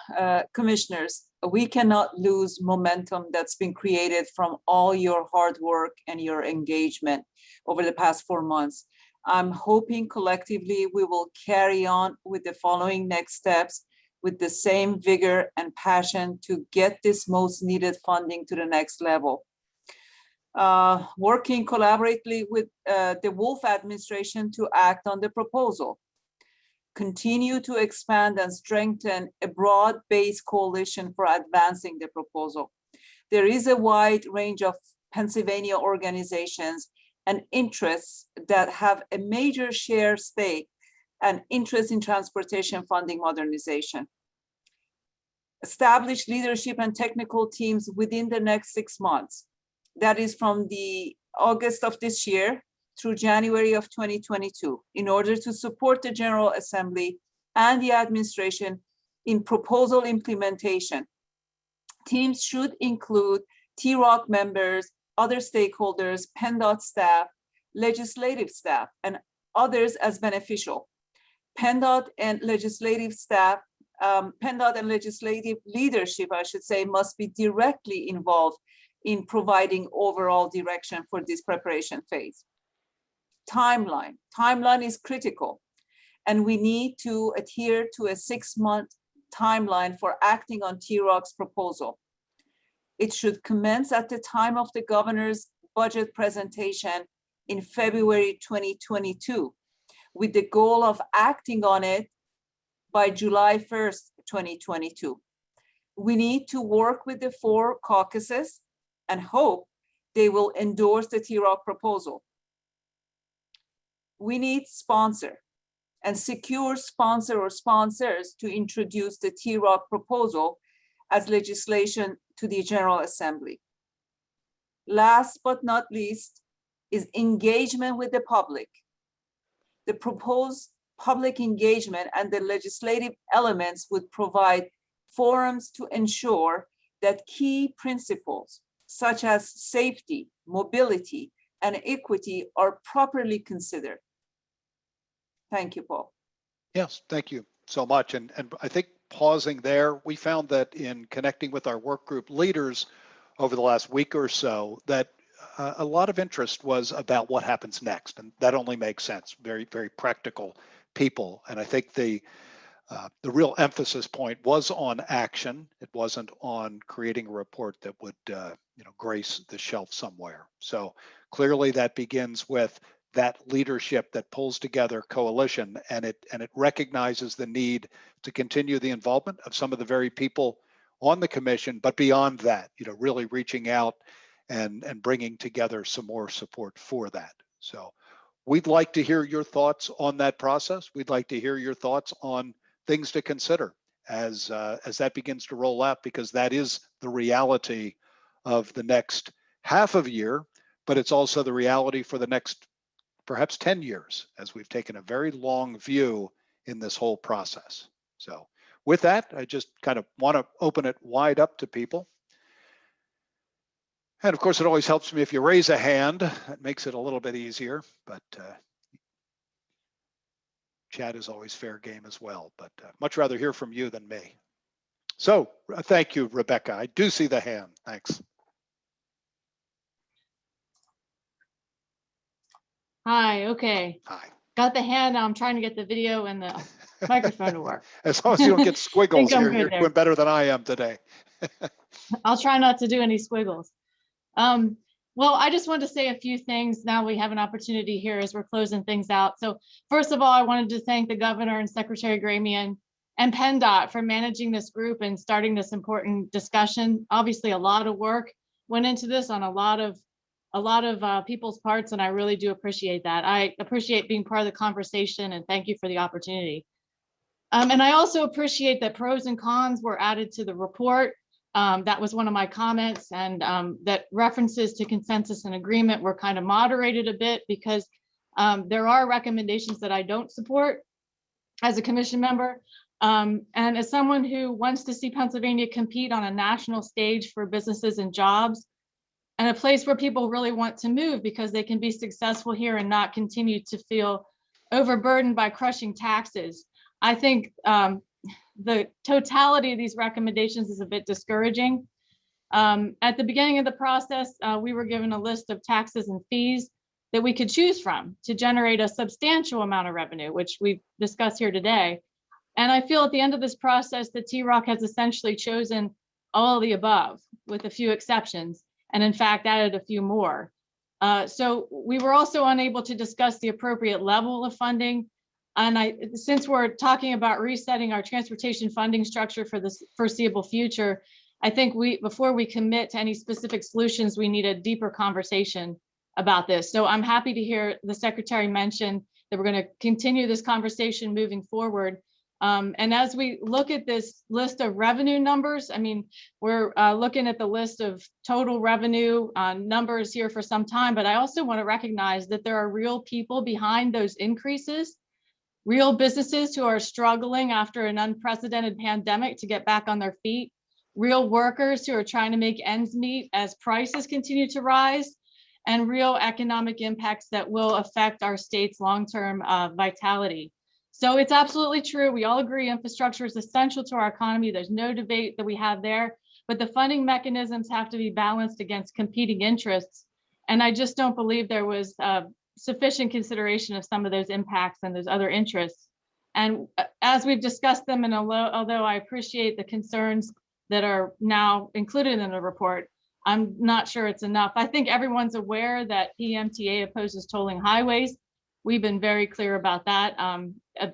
S3: Commissioners, we cannot lose momentum that's been created from all your hard work and your engagement over the past 4 months. I'm hoping collectively we will carry on with the following next steps with the same vigor and passion to get this most needed funding to the next level. Working collaboratively with the Wolf administration to act on the proposal. Continue to expand and strengthen a broad-based coalition for advancing the proposal. There is a wide range of Pennsylvania organizations and interests that have a major share stake and interest in transportation funding modernization. Establish leadership and technical teams within the next 6 months. That is from the August of this year through January of 2022, in order to support the General Assembly and the administration in proposal implementation. Teams should include TROC members, other stakeholders, PennDOT staff, legislative staff, and others as beneficial. PennDOT and legislative staff, PennDOT and legislative leadership, I should say, must be directly involved in providing overall direction for this preparation phase. Timeline. Timeline is critical, and we need to adhere to a 6-month timeline for acting on T-Rock's proposal. It should commence at the time of the governor's budget presentation in February 2022, with the goal of acting on it by July 1st, 2022. We need to work with the 4 caucuses and hope they will endorse the T-Rock proposal. We need sponsor and secure sponsor or sponsors to introduce the T-Rock proposal as legislation to the General Assembly. Last but not least is engagement with the public. The proposed public engagement and the legislative elements would provide forums to ensure that key principles such as safety, mobility, and equity are properly considered. Thank you, Paul.
S1: Yes, thank you so much. And I think pausing there, we found that in connecting with our work group leaders over the last week or so, that a lot of interest was about what happens next. And that only makes sense. Very, very practical people. And I think the real emphasis point was on action. It wasn't on creating a report that would grace the shelf somewhere. So clearly that begins with that leadership that pulls together coalition, and it recognizes the need to continue the involvement of some of the very people on the commission, but beyond that, really reaching out and bringing together some more support for that. So we'd like to hear your thoughts on that process. We'd like to hear your thoughts on things to consider as that begins to roll out, because that is the reality of the next half of a year, but it's also the reality for the next perhaps 10 years, as we've taken a very long view in this whole process. So with that, I just kind of want to open it wide up to people. And of course, it always helps me if you raise a hand. That makes it a little bit easier, but chat is always fair game as well, but much rather hear from you than me. So thank you, Rebecca. I do see the hand. Thanks.
S15: Hi, okay.
S1: Hi.
S15: Got the hand. I'm trying to get the video and the microphone to work.
S1: As long as you don't get squiggles, you're doing better than I am today.
S15: I'll try not to do any squiggles. Well, I just wanted to say a few things. Now we have an opportunity here as we're closing things out. So first of all, I wanted to thank the governor and Secretary Gramian and PennDOT for managing this group and starting this important discussion. Obviously, a lot of work went into this on a lot of people's parts, and I really do appreciate that. I appreciate being part of the conversation, and thank you for the opportunity. And I also appreciate that pros and cons were added to the report. That was one of my comments, and that references to consensus and agreement were kind of moderated a bit, because there are recommendations that I don't support as a commission member. And as someone who wants to see Pennsylvania compete on a national stage for businesses and jobs, and a place where people really want to move because they can be successful here and not continue to feel overburdened by crushing taxes, I think the totality of these recommendations is a bit discouraging. At the beginning of the process, we were given a list of taxes and fees that we could choose from to generate a substantial amount of revenue, which we've discussed here today. And I feel at the end of this process that T-Rock has essentially chosen all of the above, with a few exceptions, and in fact added a few more. So we were also unable to discuss the appropriate level of funding. And since we're talking about resetting our transportation funding structure for the foreseeable future, I think before we commit to any specific solutions, we need a deeper conversation about this. So I'm happy to hear the secretary mention that we're going to continue this conversation moving forward. And as we look at this list of revenue numbers, I mean, we're looking at the list of total revenue numbers here for some time, but I also want to recognize that there are real people behind those increases, real businesses who are struggling after an unprecedented pandemic to get back on their feet, real workers who are trying to make ends meet as prices continue to rise, and real economic impacts that will affect our state's long-term vitality. So it's absolutely true. We all agree infrastructure is essential to our economy. There's no debate that we have there, but the funding mechanisms have to be balanced against competing interests. And I just don't believe there was sufficient consideration of some of those impacts and those other interests. And as we've discussed them, and although I appreciate the concerns that are now included in the report, I'm not sure it's enough. I think everyone's aware that PMTA opposes tolling highways. We've been very clear about that.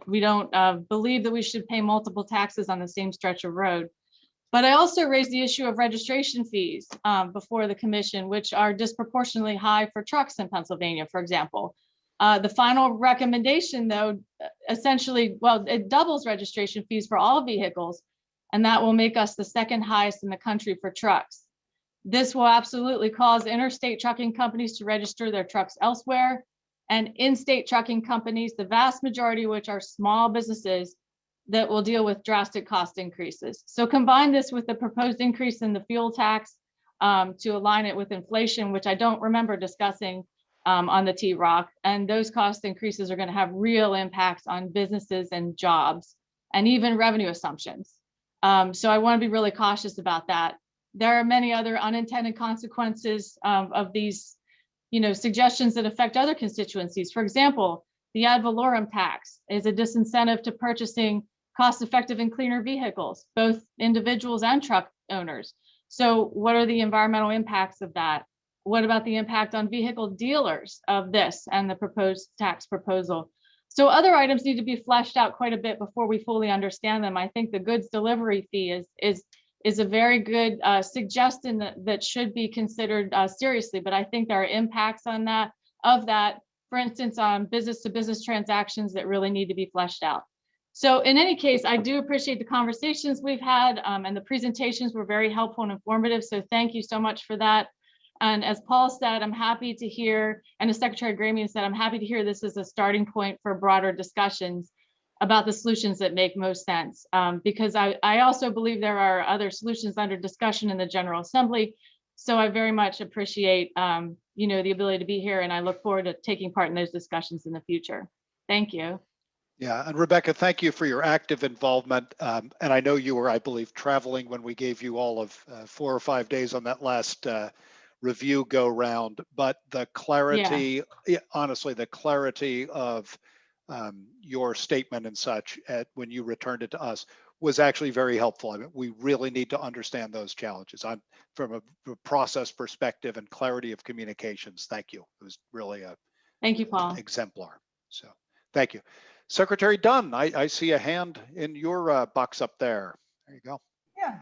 S15: We don't believe that we should pay multiple taxes on the same stretch of road. But I also raised the issue of registration fees before the commission, which are disproportionately high for trucks in Pennsylvania, for example. The final recommendation, though, essentially, well, it doubles registration fees for all vehicles, and that will make us the second highest in the country for trucks. This will absolutely cause interstate trucking companies to register their trucks elsewhere, and in-state trucking companies, the vast majority of which are small businesses, that will deal with drastic cost increases. So combine this with the proposed increase in the fuel tax to align it with inflation, which I don't remember discussing on the T-Rock, and those cost increases are going to have real impacts on businesses and jobs and even revenue assumptions. So I want to be really cautious about that. There are many other unintended consequences of these, suggestions that affect other constituencies. For example, the ad valorem tax is a disincentive to purchasing cost-effective and cleaner vehicles, both individuals and truck owners. So what are the environmental impacts of that? What about the impact on vehicle dealers of this and the proposed tax proposal? So other items need to be fleshed out quite a bit before we fully understand them. I think the goods delivery fee is a very good suggestion that should be considered seriously, but I think there are impacts on that, for instance, on business-to-business transactions that really need to be fleshed out. So in any case, I do appreciate the conversations we've had, and the presentations were very helpful and informative. So thank you so much for that. And as Paul said, I'm happy to hear, and as Secretary Gramian said, I'm happy to hear this is a starting point for broader discussions about the solutions that make most sense. Because I also believe there are other solutions under discussion in the General Assembly. So I very much appreciate the ability to be here, and I look forward to taking part in those discussions in the future. Thank you.
S1: Yeah, and Rebecca, thank you for your active involvement. And I know you were, I believe, traveling when we gave you all of 4 or 5 days on that last review go round. But the clarity, honestly, the clarity of your statement and such when you returned it to us was actually very helpful. I mean, we really need to understand those challenges from a process perspective and clarity of communications. Thank you. It was really
S15: thank you, Paul.
S1: Exemplar. So thank you. Secretary Dunn, I see a hand in your box up there. There you go.
S16: Yeah,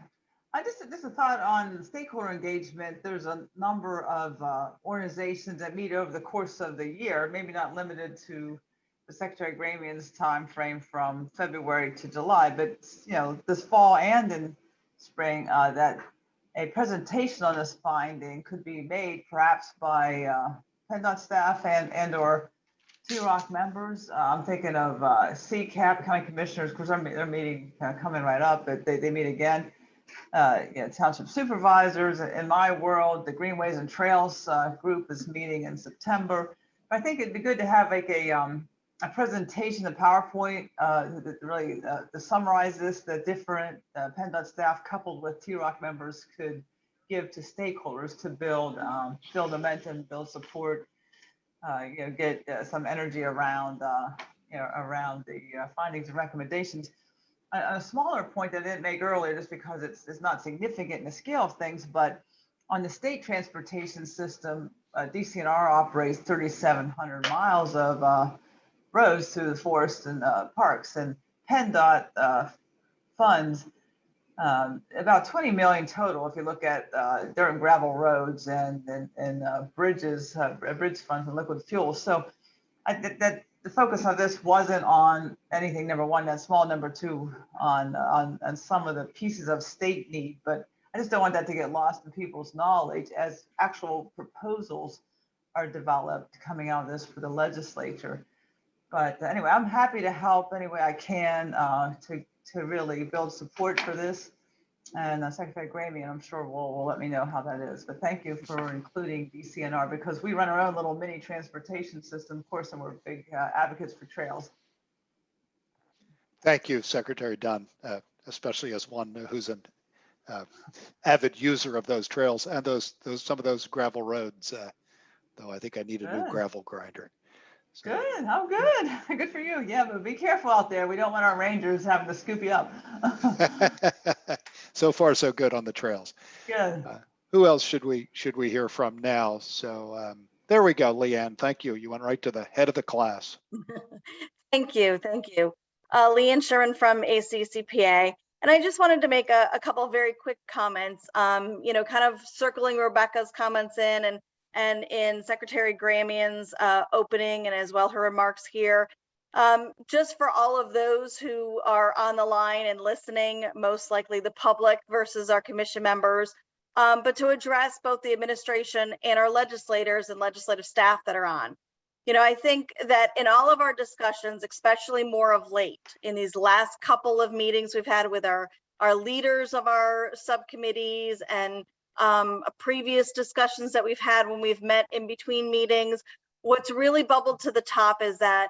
S16: just a thought on stakeholder engagement. There's a number of organizations that meet over the course of the year, maybe not limited to the Secretary Gramian's time frame from February to July, but this fall and in spring, that a presentation on this finding could be made perhaps by PennDOT staff and or T-Rock members. I'm thinking of CCAP, County Commissioners, because they're meeting coming right up, but they meet again. Township supervisors. In my world, the Greenways and Trails group is meeting in September. I think it'd be good to have like a presentation, a PowerPoint that really to summarize this, the different PennDOT staff coupled with T-Rock members could give to stakeholders to build momentum, build support, get some energy around around the findings and recommendations. A smaller point that I didn't make earlier, just because it's not significant in the scale of things, but on the state transportation system, DCNR operates 3,700 miles of roads through the forests and parks, and PennDOT funds about 20 million total if you look at dirt and gravel roads and bridges, bridge funds and liquid fuel. So that the focus of this wasn't on anything, number one, that small, number two, on some of the pieces of state need, but I just don't want that to get lost in people's knowledge as actual proposals are developed coming out of this for the legislature. But anyway, I'm happy to help any way I can to really build support for this. And Secretary Gramian, I'm sure will let me know how that is. But thank you for including DCNR, because we run our own little mini transportation system, of course, and we're big advocates for trails.
S1: Thank you, Secretary Dunn, especially as one who's an avid user of those trails and some of those gravel roads. Though I think I need a new gravel grinder. So.
S16: Good. Oh, good. Good for you. Yeah, but be careful out there. We don't want our rangers having to scoop you up.
S1: So far, so good on the trails.
S16: Good.
S1: Who else should we hear from now? So there we go, Leanne. Thank you. You went right to the head of the class.
S17: Thank you. Thank you. Leanne Sherman from ACCPA. And I just wanted to make a couple of very quick comments, you know, kind of circling Rebecca's comments in and in Secretary Gramian's opening and as well her remarks here. Just for all of those who are on the line and listening, most likely the public versus our commission members, but to address both the administration and our legislators and legislative staff that are on. You know, I think that in all of our discussions, especially more of late, in these last couple of meetings we've had with our leaders of our subcommittees and previous discussions that we've had when we've met in between meetings, what's really bubbled to the top is that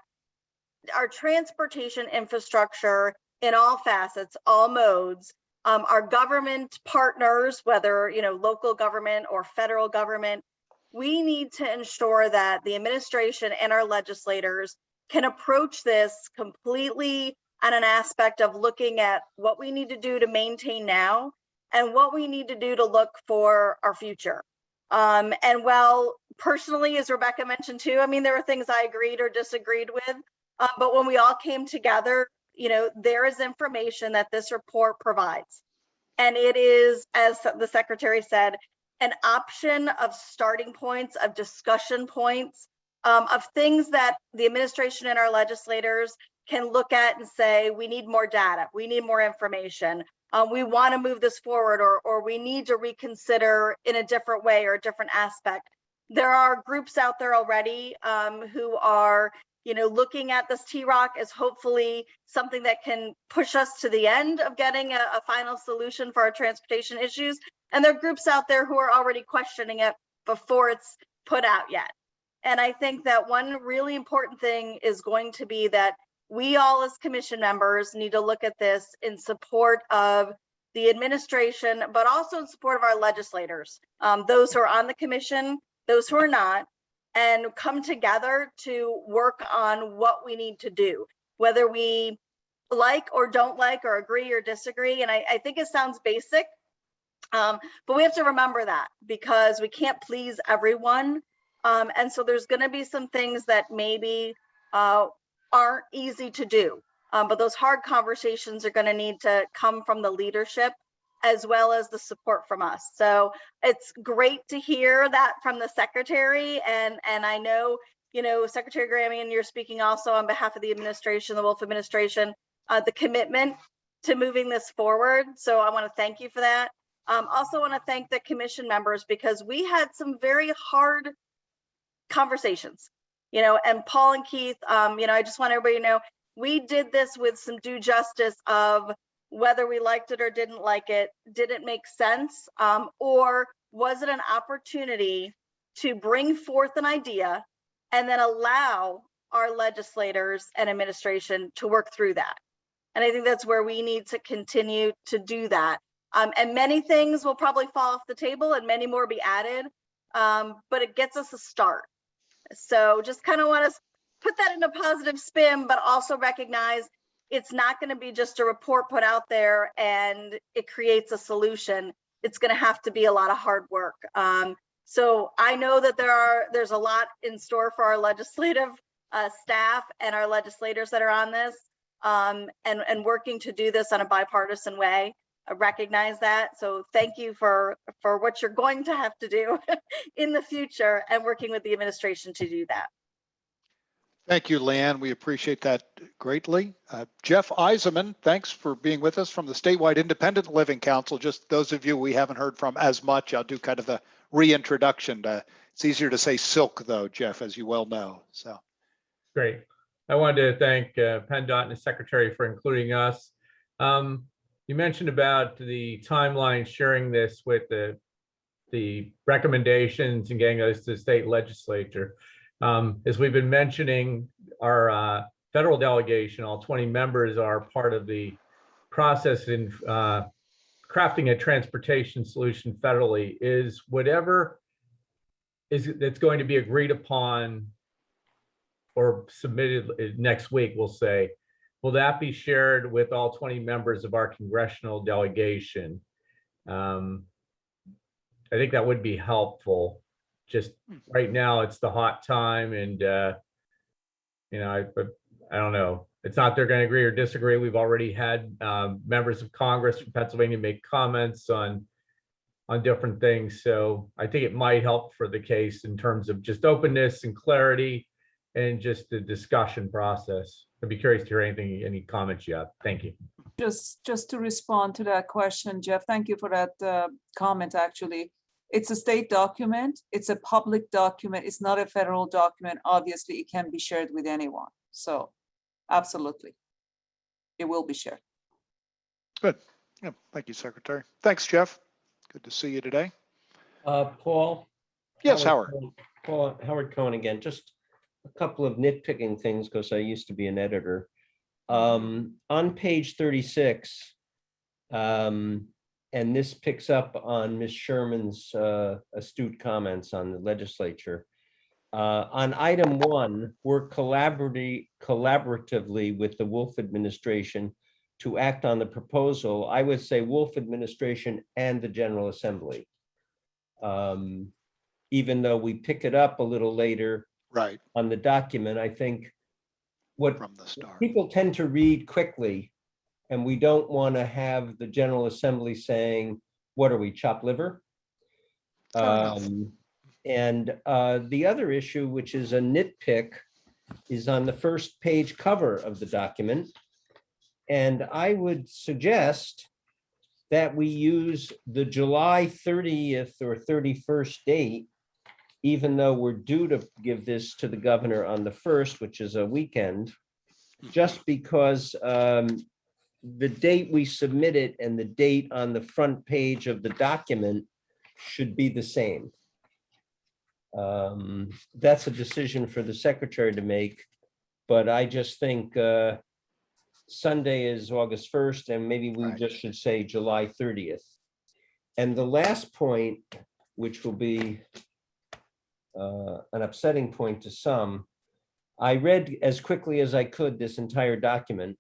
S17: our transportation infrastructure in all facets, all modes, our government partners, whether, you know, local government or federal government, we need to ensure that the administration and our legislators can approach this completely on an aspect of looking at what we need to do to maintain now and what we need to do to look for our future. And while personally, as Rebecca mentioned too, I mean, there were things I agreed or disagreed with, but when we all came together, you know, there is information that this report provides. And it is, as the secretary said, an option of starting points, of discussion points, of things that the administration and our legislators can look at and say, we need more data, we need more information, we want to move this forward, or we need to reconsider in a different way or a different aspect. There are groups out there already who are, you know, looking at this T-ROC as hopefully something that can push us to the end of getting a final solution for our transportation issues. And there are groups out there who are already questioning it before it's put out yet. And I think that one really important thing is going to be that we all as commission members need to look at this in support of the administration, but also in support of our legislators, those who are on the commission, those who are not, and come together to work on what we need to do, whether we like or don't like or agree or disagree. And I think it sounds basic, but we have to remember that because we can't please everyone. And so there's going to be some things that maybe aren't easy to do, but those hard conversations are going to need to come from the leadership as well as the support from us. So it's great to hear that from the secretary. And I know, you know, Secretary Gramian, you're speaking also on behalf of the administration, the Wolf administration, the commitment to moving this forward. So I want to thank you for that. Also want to thank the commission members because we had some very hard conversations, you know, and Paul and Keith, you know, I just want everybody to know, we did this with some due justice of whether we liked it or didn't like it, did it make sense? Or was it an opportunity to bring forth an idea and then allow our legislators and administration to work through that? And I think that's where we need to continue to do that. And many things will probably fall off the table and many more be added, but it gets us a start. So just kind of want to put that in a positive spin, but also recognize it's not going to be just a report put out there and it creates a solution. It's going to have to be a lot of hard work. So I know that there's a lot in store for our legislative staff and our legislators that are on this and working to do this on a bipartisan way. I recognize that. So thank you for what you're going to have to do in the future and working with the administration to do that.
S1: Thank you, Leanne. We appreciate that greatly. Jeff Eisenman, thanks for being with us from the Statewide Independent Living Council. Just those of you we haven't heard from as much, I'll do kind of the reintroduction. It's easier to say silk though, Jeff, as you well know. So
S18: great. I wanted to thank PennDOT and the Secretary for including us. You mentioned about the timeline, sharing this with the recommendations and getting those to the state legislature. As we've been mentioning, our federal delegation, all 20 members are part of the process in crafting a transportation solution federally. Is whatever that's going to be agreed upon or submitted next week, we'll say, will that be shared with all 20 members of our congressional delegation? I think that would be helpful. Just right now, it's the hot time, and I don't know. It's not they're going to agree or disagree. We've already had members of Congress from Pennsylvania make comments on different things. So I think it might help for the case in terms of just openness and clarity and just the discussion process. I'd be curious to hear any comments you have. Thank you.
S3: Just to respond to that question, Jeff, thank you for that comment, actually. It's a state document. It's a public document. It's not a federal document. Obviously, it can be shared with anyone. So absolutely, it will be shared.
S1: Good. Yeah, thank you, Secretary. Thanks, Jeff. Good to see you today.
S6: Paul?
S1: Yes, Howard.
S6: Paul, Howard Cohen again. Just a couple of nitpicking things because I used to be an editor. On page 36, and this picks up on Ms. Sherman's astute comments on the legislature. On item 1, work collaboratively with the Wolf administration to act on the proposal. I would say Wolf administration and the General Assembly. Even though we pick it up a little later
S1: right
S6: on the document, I think what
S1: from the start,
S6: people tend to read quickly, and we don't want to have the General Assembly saying, what are we, chopped liver? And the other issue, which is a nitpick, is on the first page cover of the document. And I would suggest that we use the July 30th or 31st date, even though we're due to give this to the governor on the 1st, which is a weekend, just because the date we submit it and the date on the front page of the document should be the same. That's a decision for the secretary to make, but I just think Sunday is August 1st, and maybe we just should say July 30th. And the last point, which will be an upsetting point to some, I read as quickly as I could this entire document,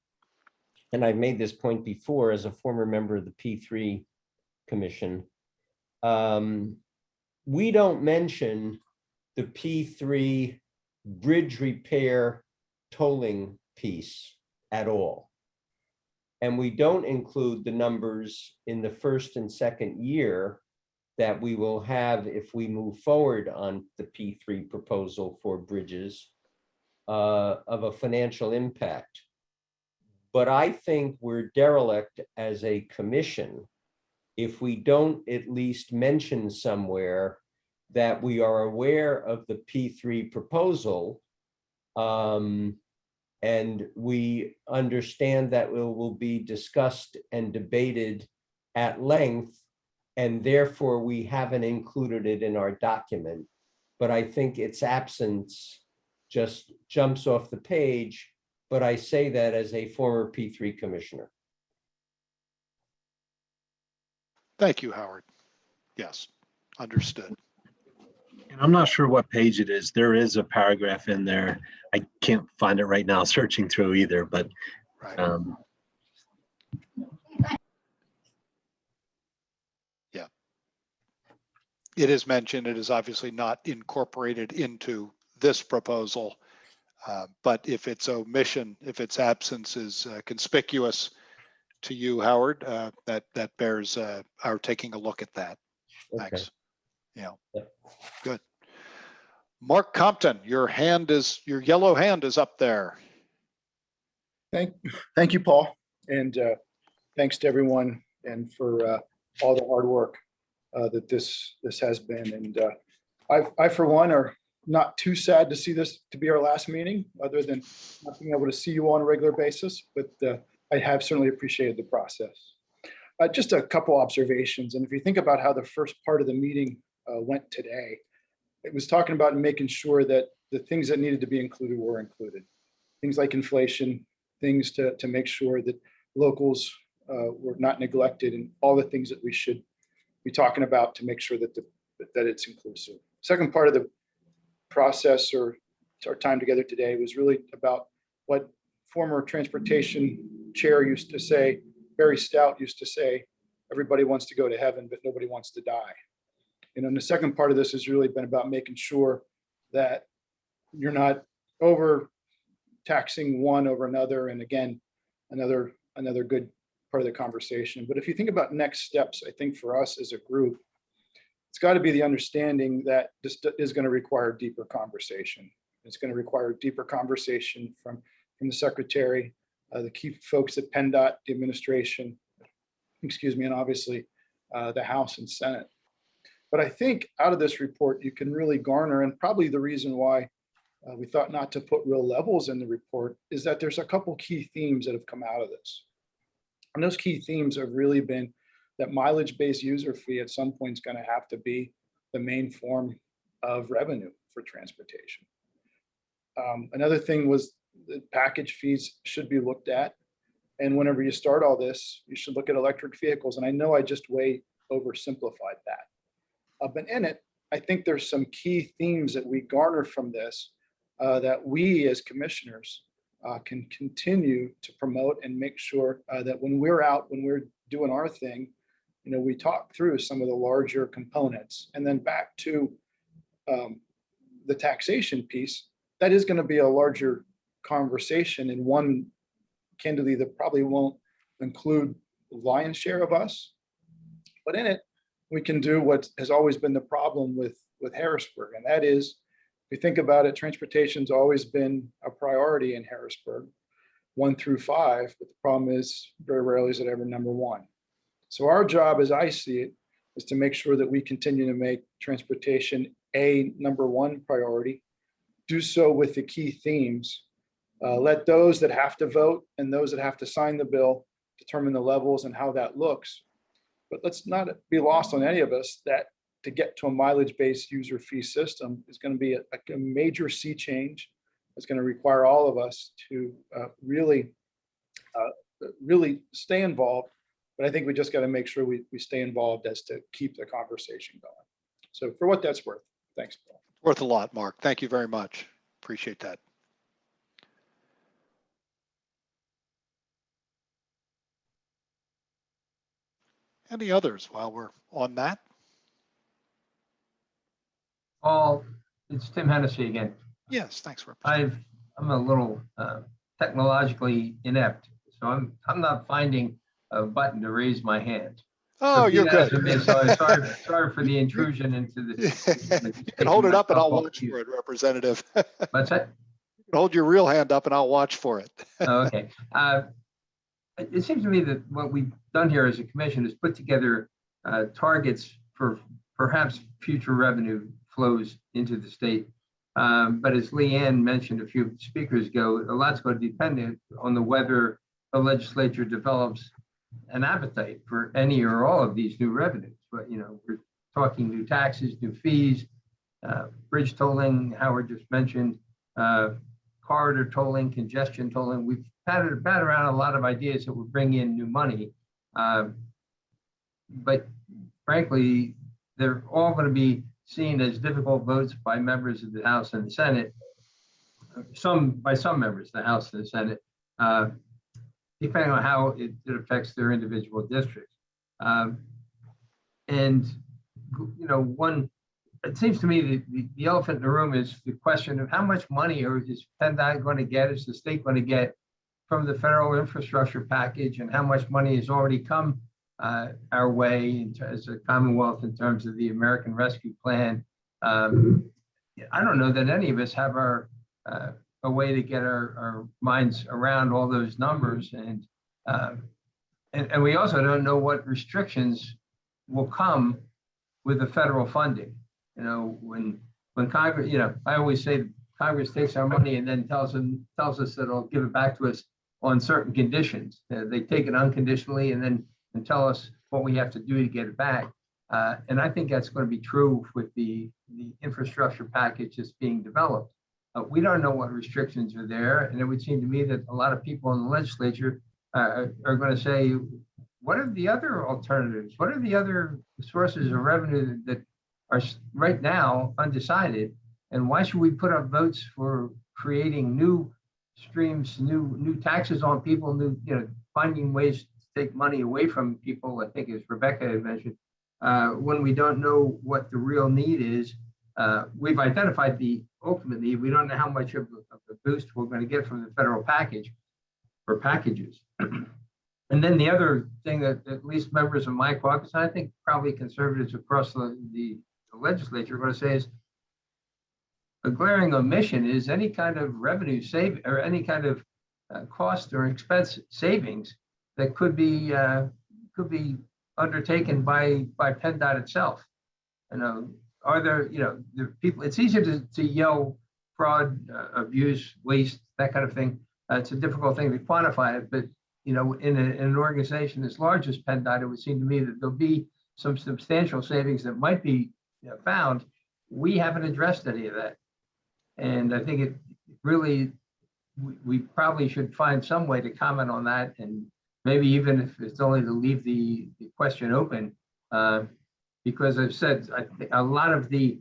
S6: and I've made this point before as a former member of the P3 Commission. We don't mention the P3 bridge repair tolling piece at all. And we don't include the numbers in the first and second year that we will have if we move forward on the P3 proposal for bridges of a financial impact. But I think we're derelict as a commission if we don't at least mention somewhere that we are aware of the P3 proposal, and we understand that it will be discussed and debated at length, and therefore we haven't included it in our document. But I think its absence just jumps off the page, but I say that as a former P3 commissioner.
S1: Thank you, Howard. Yes, understood.
S8: And I'm not sure what page it is. There is a paragraph in there. I can't find it right now searching through either, but
S1: yeah, it is mentioned. It is obviously not incorporated into this proposal, but if its omission, if its absence is conspicuous to you, Howard, that bears our taking a look at that.
S6: Okay.
S1: Thanks. Yeah. Good. Mark Compton, your yellow hand is up there.
S19: Thank you, Paul, and thanks to everyone and for all the hard work that this has been. And I for one are not too sad to see this to be our last meeting, other than not being able to see you all on a regular basis. But I have certainly appreciated the process. Just a couple observations, and if you think about how the first part of the meeting went today, it was talking about making sure that the things that needed to be included were included. Things like inflation, things to make sure that locals were not neglected, and all the things that we should be talking about to make sure that that it's inclusive. Second part of the process or our time together today was really about what former transportation chair used to say, Barry Stout used to say, everybody wants to go to heaven, but nobody wants to die. And the second part of this has really been about making sure that you're not over taxing one over another. And again, another good part of the conversation. But if you think about next steps, I think for us as a group, it's got to be the understanding that this is going to require deeper conversation. It's going to require deeper conversation from the secretary, the key folks at PennDOT, the administration, and obviously the House and Senate. But I think out of this report, you can really garner, and probably the reason why we thought not to put real levels in the report is that there's a couple key themes that have come out of this. And those key themes have really been that mileage-based user fee at some point is going to have to be the main form of revenue for transportation. Another thing was that package fees should be looked at. And whenever you start all this, you should look at electric vehicles. And I know I just way oversimplified that. But in it, I think there's some key themes that we garner from this that we as commissioners can continue to promote and make sure that when we're out, when we're doing our thing, we talk through some of the larger components. And then back to the taxation piece, that is going to be a larger conversation, and one candidly that probably won't include the lion's share of us. But in it, we can do what has always been the problem with Harrisburg. And that is, if you think about it, transportation's always been a priority in Harrisburg, 1 through 5, but the problem is very rarely is it ever number 1. So our job, as I see it, is to make sure that we continue to make transportation a number 1 priority, do so with the key themes, let those that have to vote and those that have to sign the bill determine the levels and how that looks. But let's not be lost on any of us that to get to a mileage-based user fee system is going to be a major sea change. It's going to require all of us to really stay involved. But I think we just got to make sure we stay involved as to keep the conversation going. So for what that's worth, thanks, Paul.
S1: Worth a lot, Mark. Thank you very much. Appreciate that. Any others while we're on that?
S11: Paul, it's Tim Hennessy again.
S1: Yes, thanks for.
S11: I'm a little technologically inept, so I'm not finding a button to raise my hand.
S1: Oh, you're good.
S11: Sorry for the intrusion into the.
S1: You can hold it up and I'll watch for it, Representative.
S11: What's that?
S1: You can hold your real hand up and I'll watch for it.
S11: Okay. It seems to me that what we've done here as a commission is put together targets for perhaps future revenue flows into the state. But as Leanne mentioned a few speakers ago, a lot's going to depend on the whether the legislature develops an appetite for any or all of these new revenues. But we're talking new taxes, new fees, bridge tolling, Howard just mentioned, corridor tolling, congestion tolling. We've batted around a lot of ideas that would bring in new money. But frankly, they're all going to be seen as difficult votes by members of the House and the Senate, by some members of the House and the Senate, depending on how it affects their individual districts. It seems to me the elephant in the room is the question of how much money is PennDOT going to get, is the state going to get from the federal infrastructure package, and how much money has already come our way as a Commonwealth in terms of the American Rescue Plan. I don't know that any of us have a way to get our minds around all those numbers, and we also don't know what restrictions will come with the federal funding. When Congress, I always say Congress takes our money and then tells us that it'll give it back to us on certain conditions. They take it unconditionally and tell us what we have to do to get it back. And I think that's going to be true with the infrastructure package that's being developed. We don't know what restrictions are there. And it would seem to me that a lot of people in the legislature are going to say, what are the other alternatives? What are the other sources of revenue that are right now undecided And why should we put up votes for creating new streams, new taxes on people, finding ways to take money away from people, I think as Rebecca had mentioned, when we don't know what the real need is. We've identified the ultimate need. We don't know how much of a boost we're going to get from the federal package or packages. And then the other thing that at least members of my caucus, I think probably conservatives across the legislature are going to say is a glaring omission is any kind of revenue save or any kind of cost or expense savings that could be undertaken by PennDOT itself. Are there, the people, it's easier to yell fraud, abuse, waste, that kind of thing. It's a difficult thing to quantify it, but in an organization as large as PennDOT, it would seem to me that there'll be some substantial savings that might be found. We haven't addressed any of that. And I think it really, we probably should find some way to comment on that, and maybe even if it's only to leave the question open, because I've said I think a lot of the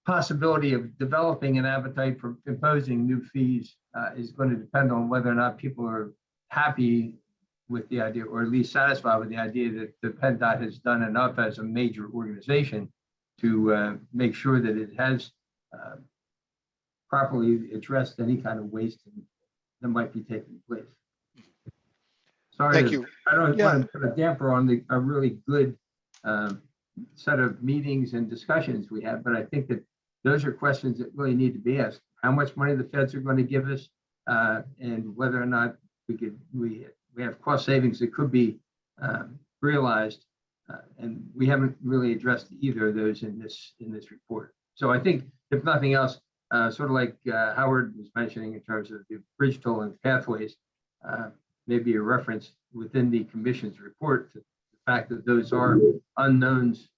S11: possibility of developing an appetite for imposing new fees is going to depend on whether or not people are happy with the idea, or at least satisfied with the idea that the PennDOT has done enough as a major organization to make sure that it has properly addressed any kind of waste that might be taking place. Sorry,
S1: Thank you.
S11: I don't want to put a damper on a really good set of meetings and discussions we had, but I think that those are questions that really need to be asked. How much money the feds are going to give us, and whether or not we have cost savings that could be realized, and we haven't really addressed either of those in this report. So I think, if nothing else, sort of like Howard was mentioning in terms of the bridge tolling pathways, maybe a reference within the commission's report to the fact that those are unknowns,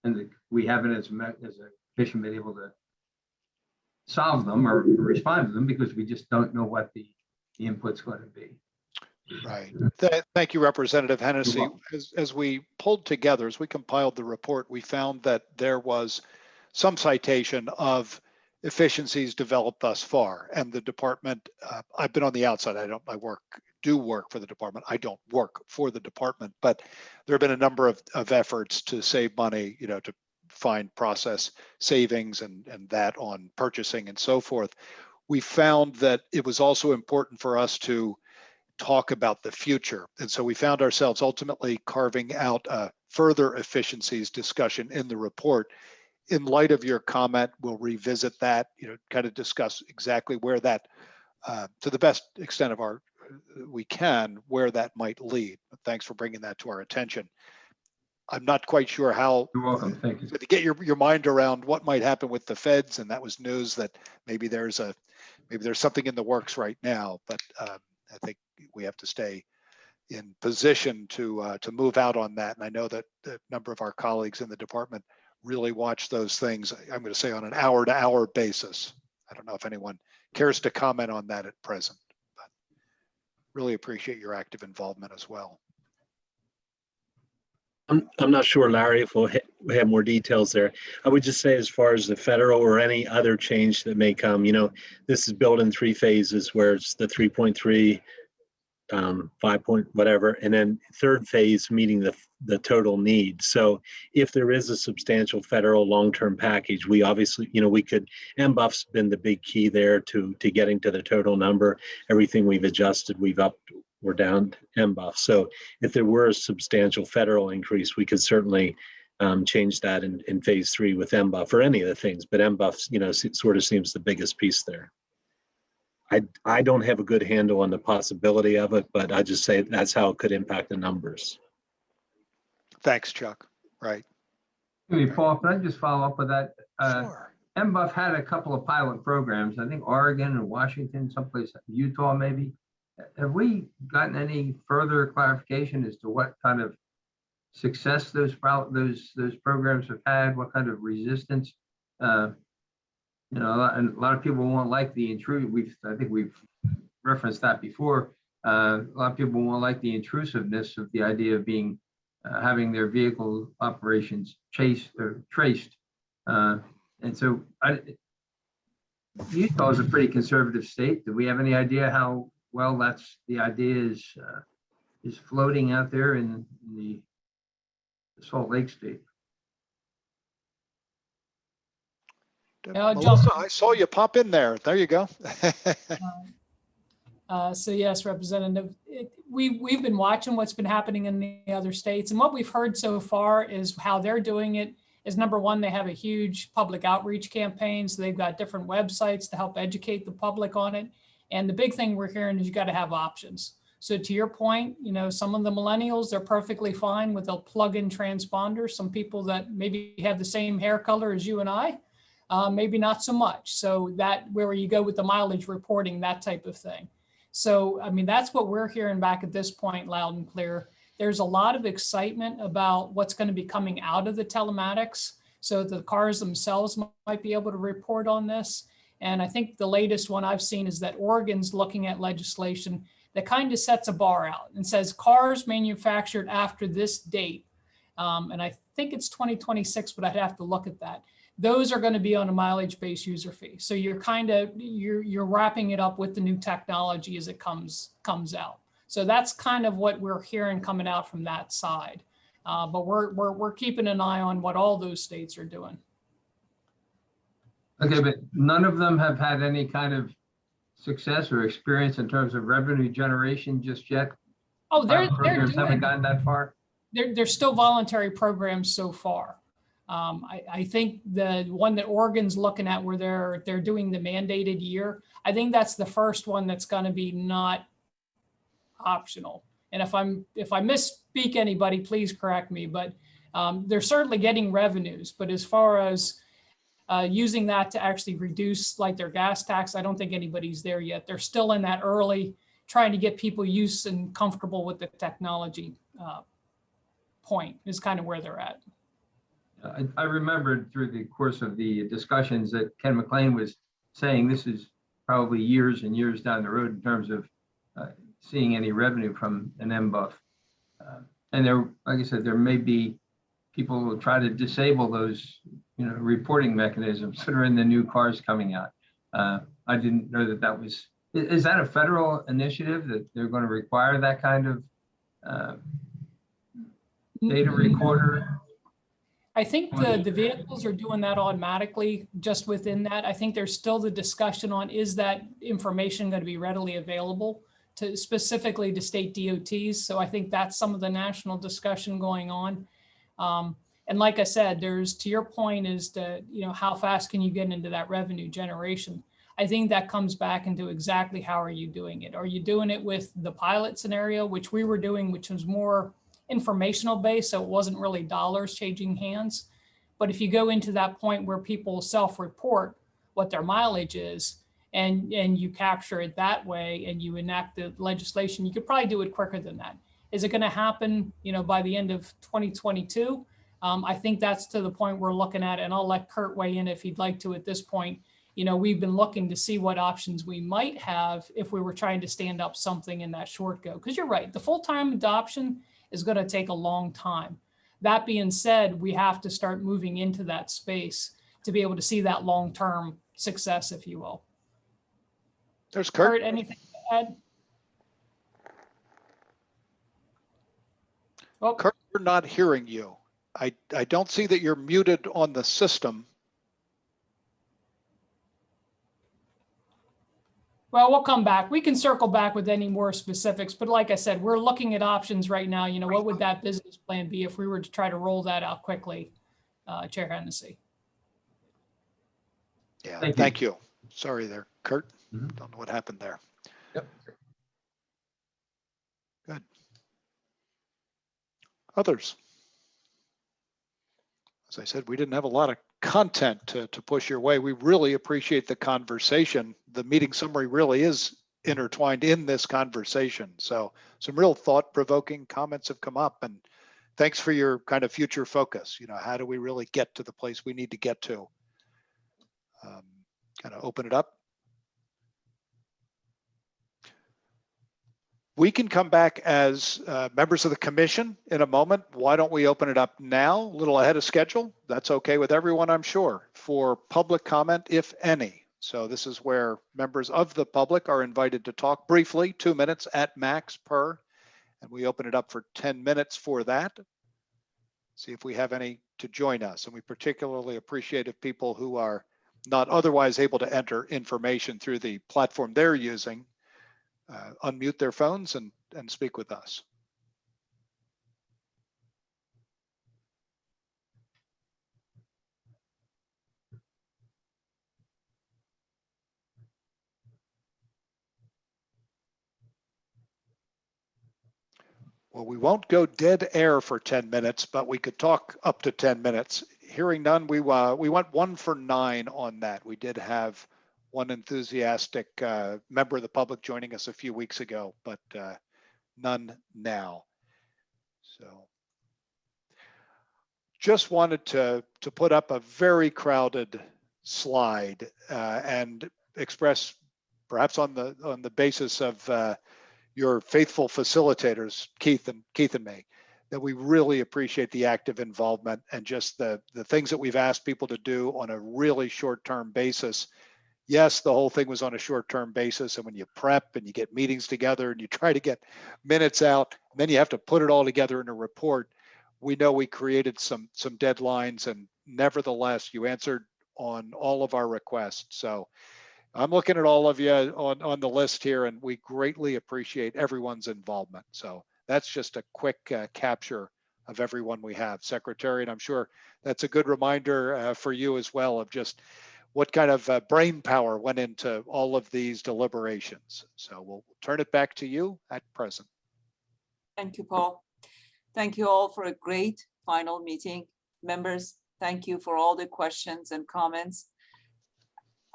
S11: and that we haven't as a commission been able to solve them or respond to them because we just don't know what the input's going to be.
S1: Right. Thank you, Representative Hennessy. As we pulled together, as we compiled the report, we found that there was some citation of efficiencies developed thus far, and the department. I've been on the outside. I do work for the department. I don't work for the department, but there have been a number of efforts to save money, to find process savings and that on purchasing and so forth. We found that it was also important for us to talk about the future. And so we found ourselves ultimately carving out a further efficiencies discussion in the report. In light of your comment, we'll revisit that, kind of discuss exactly where that, to the best extent of we can, where that might lead. But thanks for bringing that to our attention. I'm not quite sure how.
S11: You're welcome. Thank you.
S1: To get your mind around what might happen with the feds, and that was news that maybe there's something in the works right now. But I think we have to stay in position to move out on that. And I know that a number of our colleagues in the department really watch those things. I'm going to say on an hour-to-hour basis. I don't know if anyone cares to comment on that at present, but really appreciate your active involvement as well.
S8: I'm not sure, Larry, if we'll have more details there. I would just say, as far as the federal or any other change that may come, this is built in 3 phases, where it's the 3.3, 5 point whatever, and then 3rd phase meeting the total need. So if there is a substantial federal long-term package, we obviously, MBUF's been the big key there to getting to the total number. Everything we've adjusted, we've upped, we're down MBUF. So if there were a substantial federal increase, we could certainly change that in phase 3 with MBUF or any of the things. But MBUF, sort of seems the biggest piece there. I don't have a good handle on the possibility of it, but I just say that's how it could impact the numbers.
S1: Thanks, Chuck. Right.
S11: Hey, Paul, can I just follow up with that?
S1: Sure.
S11: MBUF had a couple of pilot programs, I think Oregon and Washington, someplace, Utah maybe. Have we gotten any further clarification as to what kind of success those programs have had? What kind of resistance? A lot of people won't like the intrude. I think we've referenced that before. A lot of people won't like the intrusiveness of the idea of having their vehicle operations traced. And so Utah is a pretty conservative state. Do we have any idea how well the idea is floating out there in the Salt Lake State?
S1: Melissa, I saw you pop in there. There you go.
S9: So yes, Representative, we've been watching what's been happening in the other states, and what we've heard so far is how they're doing it is, number one, they have a huge public outreach campaign. So they've got different websites to help educate the public on it. And the big thing we're hearing is you got to have options. So to your point, some of the millennials, they're perfectly fine with a plug-in transponder. Some people that maybe have the same hair color as you and I, maybe not so much. So that where you go with the mileage reporting, that type of thing. So, I mean, that's what we're hearing back at this point, loud and clear. There's a lot of excitement about what's going to be coming out of the telematics. So the cars themselves might be able to report on this. And I think the latest one I've seen is that Oregon's looking at legislation that kind of sets a bar out and says cars manufactured after this date. And I think it's 2026, but I'd have to look at that. Those are going to be on a mileage-based user fee. So you're you're wrapping it up with the new technology as it comes out. So that's kind of what we're hearing coming out from that side. But we're keeping an eye on what all those states are doing.
S11: Okay, but none of them have had any kind of success or experience in terms of revenue generation just yet?
S9: Oh, they're
S11: programs
S9: doing,
S11: haven't gotten that far?
S9: They're still voluntary programs so far. I think the one that Oregon's looking at where they're doing the mandated year, I think that's the first one that's going to be not optional. And if I misspeak anybody, please correct me, but they're certainly getting revenues. But as far as using that to actually reduce like their gas tax, I don't think anybody's there yet. They're still in that early trying to get people used and comfortable with the technology point is kind of where they're at.
S11: I remembered through the course of the discussions that Ken McLean was saying this is probably years and years down the road in terms of seeing any revenue from an MBUF. And there, like I said, there may be people who will try to disable those, reporting mechanisms that are in the new cars coming out. I didn't know that was, is that a federal initiative that they're going to require that kind of data recorder?
S9: I think the vehicles are doing that automatically just within that. I think there's still the discussion on, is that information going to be readily available to specifically to state DOTs? So I think that's some of the national discussion going on. And like I said, there's, to your point, is to, how fast can you get into that revenue generation? I think that comes back into exactly how are you doing it? Are you doing it with the pilot scenario, which we were doing, which was more informational based, so it wasn't really dollars changing hands. But if you go into that point where people self-report what their mileage is and you capture it that way and you enact the legislation, you could probably do it quicker than that. Is it going to happen, by the end of 2022? I think that's to the point we're looking at, and I'll let Kurt weigh in if he'd like to at this point. We've been looking to see what options we might have if we were trying to stand up something in that short go. Because you're right, the full-time adoption is going to take a long time. That being said, we have to start moving into that space to be able to see that long-term success, if you will.
S1: There's Kurt.
S9: Anything to add?
S1: Well, Kurt, we're not hearing you. I don't see that you're muted on the system.
S9: Well, we'll come back. We can circle back with any more specifics, but like I said, we're looking at options right now. What would that business plan be if we were to try to roll that out quickly, Chair Hennessy?
S1: Yeah, thank you. Sorry there, Kurt. Don't know what happened there.
S11: Yep.
S1: Good. Others? As I said, we didn't have a lot of content to push your way. We really appreciate the conversation. The meeting summary really is intertwined in this conversation. So some real thought-provoking comments have come up, and thanks for your kind of future focus. How do we really get to the place we need to get to? Kind of open it up. We can come back as members of the commission in a moment. Why don't we open it up now, a little ahead of schedule? That's okay with everyone, I'm sure, for public comment, if any. So this is where members of the public are invited to talk briefly, 2 minutes at max per, and we open it up for 10 minutes for that. See if we have any to join us. And we particularly appreciate if people who are not otherwise able to enter information through the platform they're using, unmute their phones and speak with us. Well, we won't go dead air for 10 minutes, but we could talk up to 10 minutes. Hearing none, we went 1 for 9 on that. We did have one enthusiastic member of the public joining us a few weeks ago, but none now. So just wanted to put up a very crowded slide and express, perhaps on the basis of your faithful facilitators, Keith and me, that we really appreciate the active involvement and just the things that we've asked people to do on a really short-term basis. Yes, the whole thing was on a short-term basis, and when you prep and you get meetings together and you try to get minutes out, and then you have to put it all together in a report. We know we created some deadlines, and nevertheless, you answered on all of our requests. So I'm looking at all of you on the list here, and we greatly appreciate everyone's involvement. So that's just a quick capture of everyone we have. Secretary, and I'm sure that's a good reminder for you as well of just what kind of brain power went into all of these deliberations. So we'll turn it back to you at present.
S3: Thank you, Paul. Thank you all for a great final meeting. Members, thank you for all the questions and comments.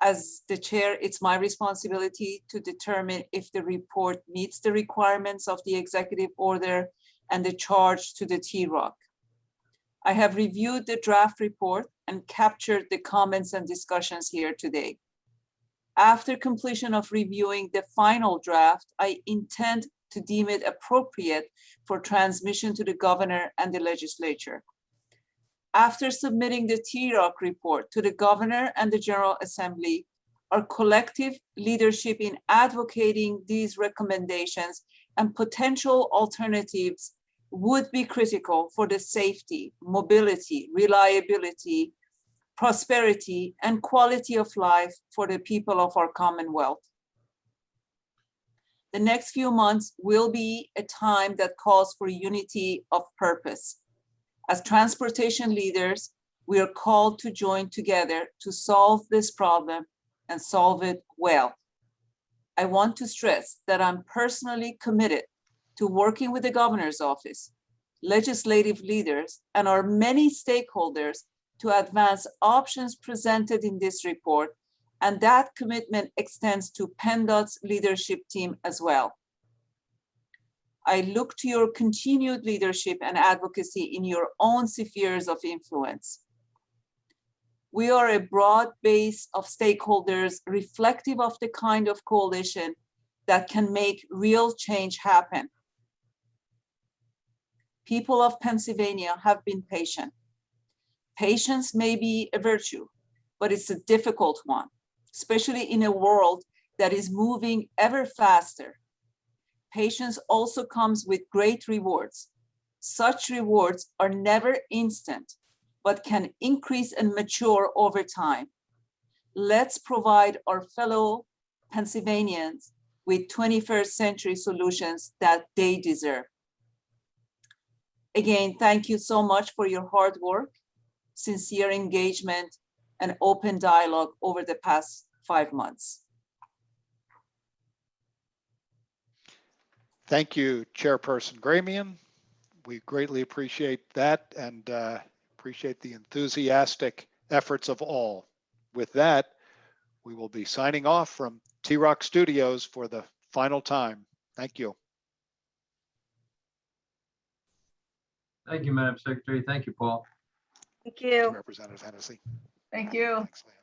S3: As the chair, it's my responsibility to determine if the report meets the requirements of the executive order and the charge to the TROC. I have reviewed the draft report and captured the comments and discussions here today. After completion of reviewing the final draft, I intend to deem it appropriate for transmission to the governor and the legislature. After submitting the TROC report to the governor and the General Assembly, our collective leadership in advocating these recommendations and potential alternatives would be critical for the safety, mobility, reliability, prosperity, and quality of life for the people of our Commonwealth. The next few months will be a time that calls for unity of purpose. As transportation leaders, we are called to join together to solve this problem and solve it well. I want to stress that I'm personally committed to working with the governor's office, legislative leaders, and our many stakeholders to advance options presented in this report, and that commitment extends to PennDOT's leadership team as well. I look to your continued leadership and advocacy in your own spheres of influence. We are a broad base of stakeholders reflective of the kind of coalition that can make real change happen. People of Pennsylvania have been patient. Patience may be a virtue, but it's a difficult one, especially in a world that is moving ever faster. Patience also comes with great rewards. Such rewards are never instant, but can increase and mature over time. Let's provide our fellow Pennsylvanians with 21st century solutions that they deserve. Again, thank you so much for your hard work, sincere engagement, and open dialogue over the past 5 months.
S1: Thank you, Chairperson Gramian. We greatly appreciate that and appreciate the enthusiastic efforts of all. With that, we will be signing off from TROC Studios for the final time. Thank you.
S11: Thank you, Madam Secretary. Thank you, Paul.
S17: Thank you.
S1: Representative Hennessy.
S16: Thank you.
S1: Thanks, Leah.